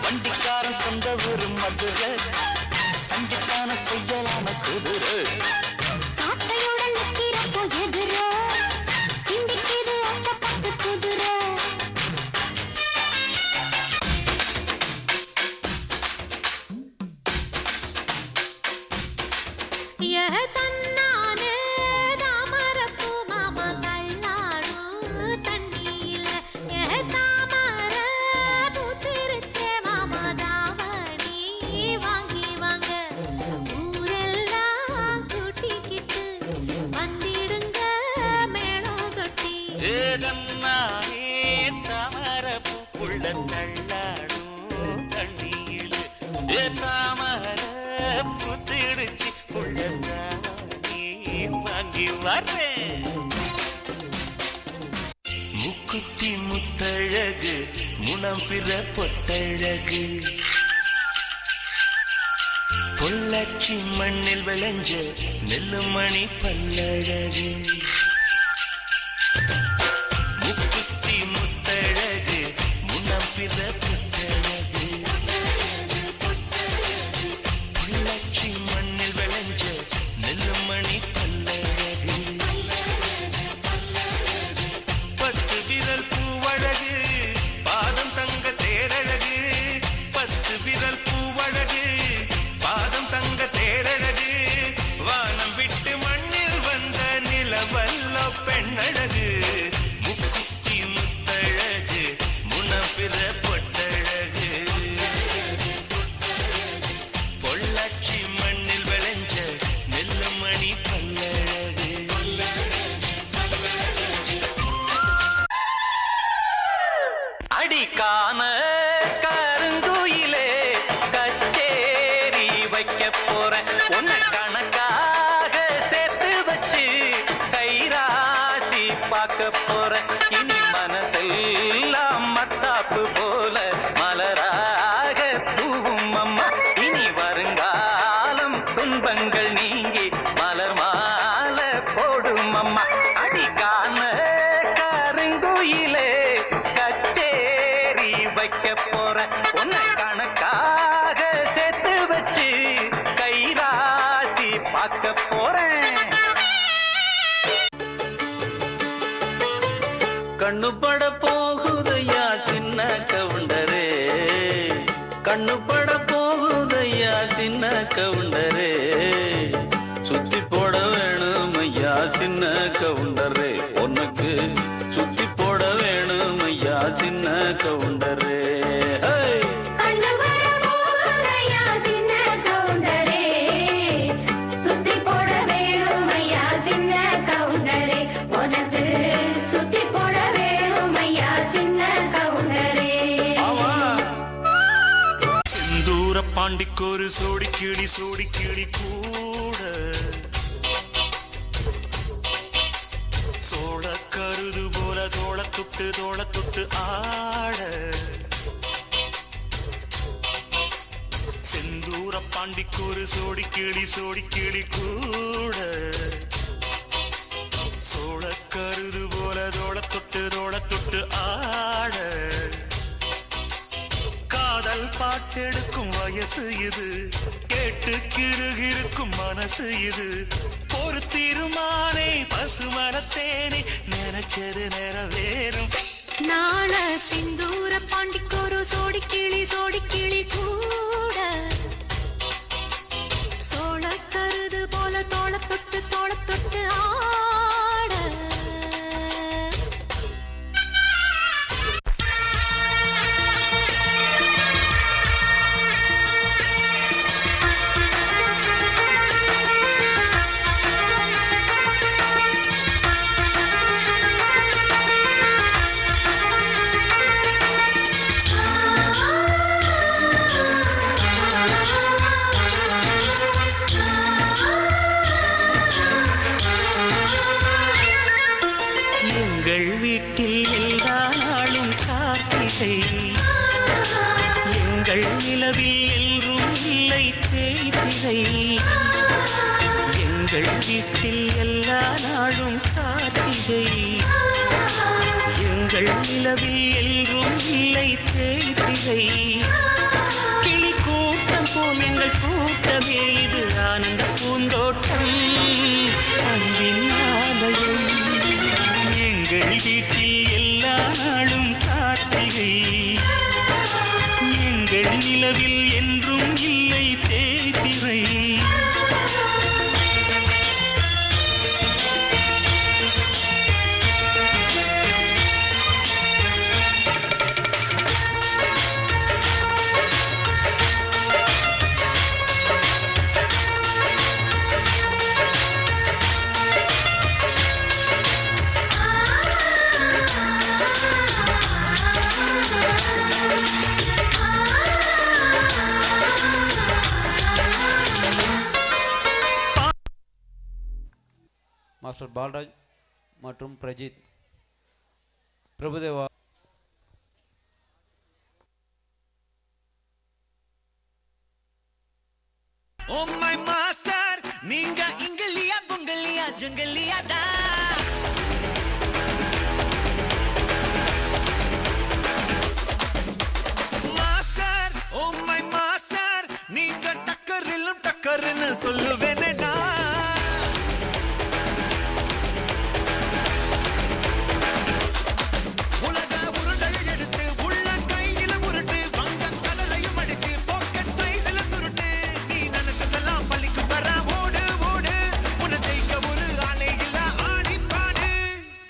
வண்டிக்காரன் சொந்த ஊரு மதுரை சண்டித்தனம் செய்யலாம குதிரை சாட்டையுடன் நிக்கிறப்போ எதிர சிந்திக்கிது கஷ்டப்பட்டு குதிரை தன்னானே தாமரப்பூ மாமா தள்ளாடும் தண்ணியில தாமர பூத்திருச்சே மாமா தாவணி வாங்கி வாங்க ஊர புள்ளதானே வாங்கி வரேன். முக்குத்தி முத்தழகு முனம் பிற பொட்டழகு பொள்ளாச்சி மண்ணில் விளைஞ்ச நெல்லுமணி பல்லழகு முக்குத்தி முத்தழகு முனம் பிற பொட்டழகு பொள்ளாச்சி மண்ணில் விளைஞ்ச நெல்லுமணி பல்லழகு பத்து விரல் பூவழகு பாதம் தங்க தேரழகு பத்து விரல் பூவழகு பாதம் தங்க தேரழகு வானம் விட்டு மண்ணில் வந்த நிலவல்ல பெண்ணழகு முக்குத்தி முத்தழகு முனப்பிற பொட்டழகு பொள்ளாச்சி மண்ணில் விளைஞ்ச நெல்லுமணி பல்லழகு. அடிக்கான கருங்குயிலே கச்சேரி வைக்க போறேன் உன்னை கணக்காக சேர்த்து வச்சு கைராசி பார்க்க போறேன். இனி மனசெல்லாம் மத்தாப்பு போல மலராக பூவும் அம்மா. இனி வருங்காலம் துன்பங்கள் நீங்கி மலர் மாலை போடும் அம்மா. அடிக்கான கருங்குயிலே கச்சேரி வைக்க போறேன் உன்னை கணக்காக சேர்த்து வச்சு கைராசி பார்க்க போறேன். கண்ணு பட போகுதையா சின்ன கவுண்டரே கண்ணு பட போகுதையா சின்ன கவுண்டரே சுத்தி போட வேணும் ஐயா சின்ன கவுண்டரே உனக்கு சுத்தி போட வேணும் ஐயா சின்ன கவுண்டரே. பாண்டிக்கொரு சோடி கிளி கூட சோழ கருது போல தோள தொட்டு ஆட செந்தூர பாண்டிக்கொரு சோடி கிளி கூட சோழ கருது போல தோள தொட்டு ஆட காதல் பாட்டெடுக்கும் வயசு இது கேட்டு கிருகிருக்கும் மனசு இது ஒரு தீர்மானே பசுமரத்தேனே நினைச்சது நிறைவேறும். நாள சிந்தூர பாண்டிக்கொரு சோடி கிளி கூட சோழ கருது போல தோள தொட்டு ஆட எங்கள் வீட்டில் எல்லா நாளும் கார்த்திகை எங்கள் நிலவில் என்றும் இல்லை தேய்திரை. எங்கள் வீட்டில் எல்லா நாளும் கார்த்திகை எங்கள் நிலவில் என்றும் இல்லை தேய்திரை. கிளி கூட்டம் போல் எங்கள் கூட்டமே இது ஆனந்த பூந்தோட்டம் அன்பின் ஆலயம். எங்கள் வீட்டில் எல்லா நாளும் கார்த்திகை எங்கள் நிலவில் என்றும் இல்லை தேய்திரை. மாஸ்டர் பால்ராஜ் மற்றும் பிரஜித். பிரபுதேவா. ஓ மை மாஸ்டர் நீங்க இங்கலியா பொங்கலியா ஜங்கலியா டா மாஸ்டர் ஓ மை மாஸ்டர் நீங்க டக்கரிலும் டக்கர்னு சொல்லுவேனேடா உலக உருண்டை எடுத்து உள்ள கையில உருட்டு வங்க கடலையும் அடிச்சு பாக்கெட் சைஸ்ல சுருட்டு நீ நினைச்சதெல்லாம் பள்ளிக்கு வர ஓடு ஓடு உன்னை ஜெயிக்க ஒரு ஆளே இல்ல ஆடி பாடு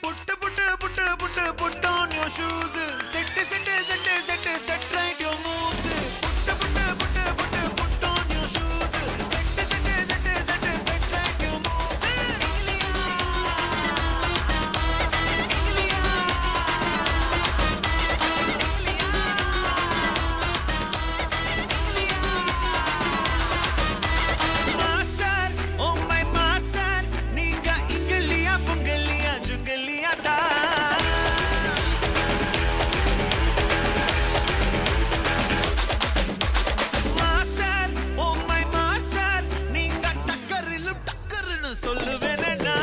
put put put put put on your shoes set set set set set right your moves put put put put put on your shoes set set set set set right your moves master oh my master நீங்க இங்கலியா பொங்கலியா ஜுங்கலியா டா மாஸ்டர் ஓ மை மாஸ்டர் நீங்க டக்கரிலும் டக்கர்னு சொல்லுவேனேடா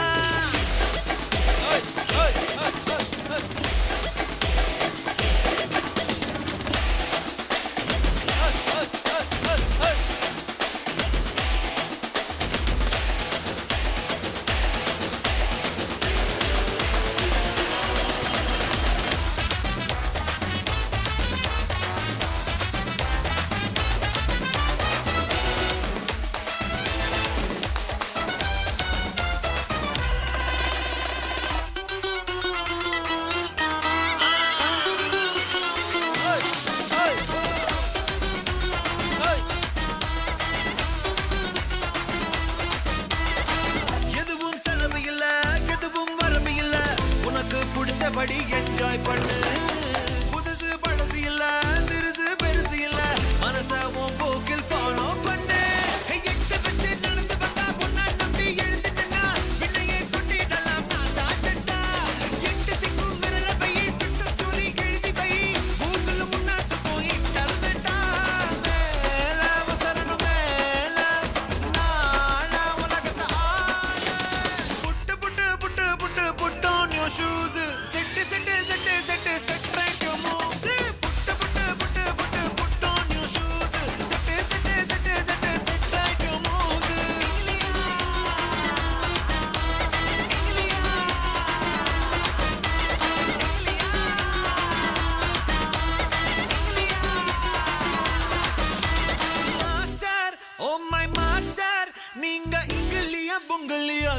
எதுவும் செலவு இல்ல எதுவும் வரவு இல்ல உனக்கு பிடிச்சபடி என்ஜாய் பண்ணு புதுசு பழசு இல்ல சிறுசு பெருசு இல்ல மனச உன் போக்கில் ஃபாலோ பண்ணு எட்டு வச்சு நடந்து வந்தா பொண்ணா நம்பி எழுந்துட்டா பிள்ளையை கொட்டிடலாம் நான் சாச்சட்டா எட்டு திக்கும் விரல பை சக்சஸ் ஸ்டோரி எழுதி பை கூகுள் முன்னா போய் தருவேட்டா மேல அவசரம் மேல நானா உலகத்தை ஆள put put put put put on your shoes set set set set set right your moves put put put put put on your shoes set set set set set right your moves master oh my master நீங்க இங்கலியா பொங்கலியா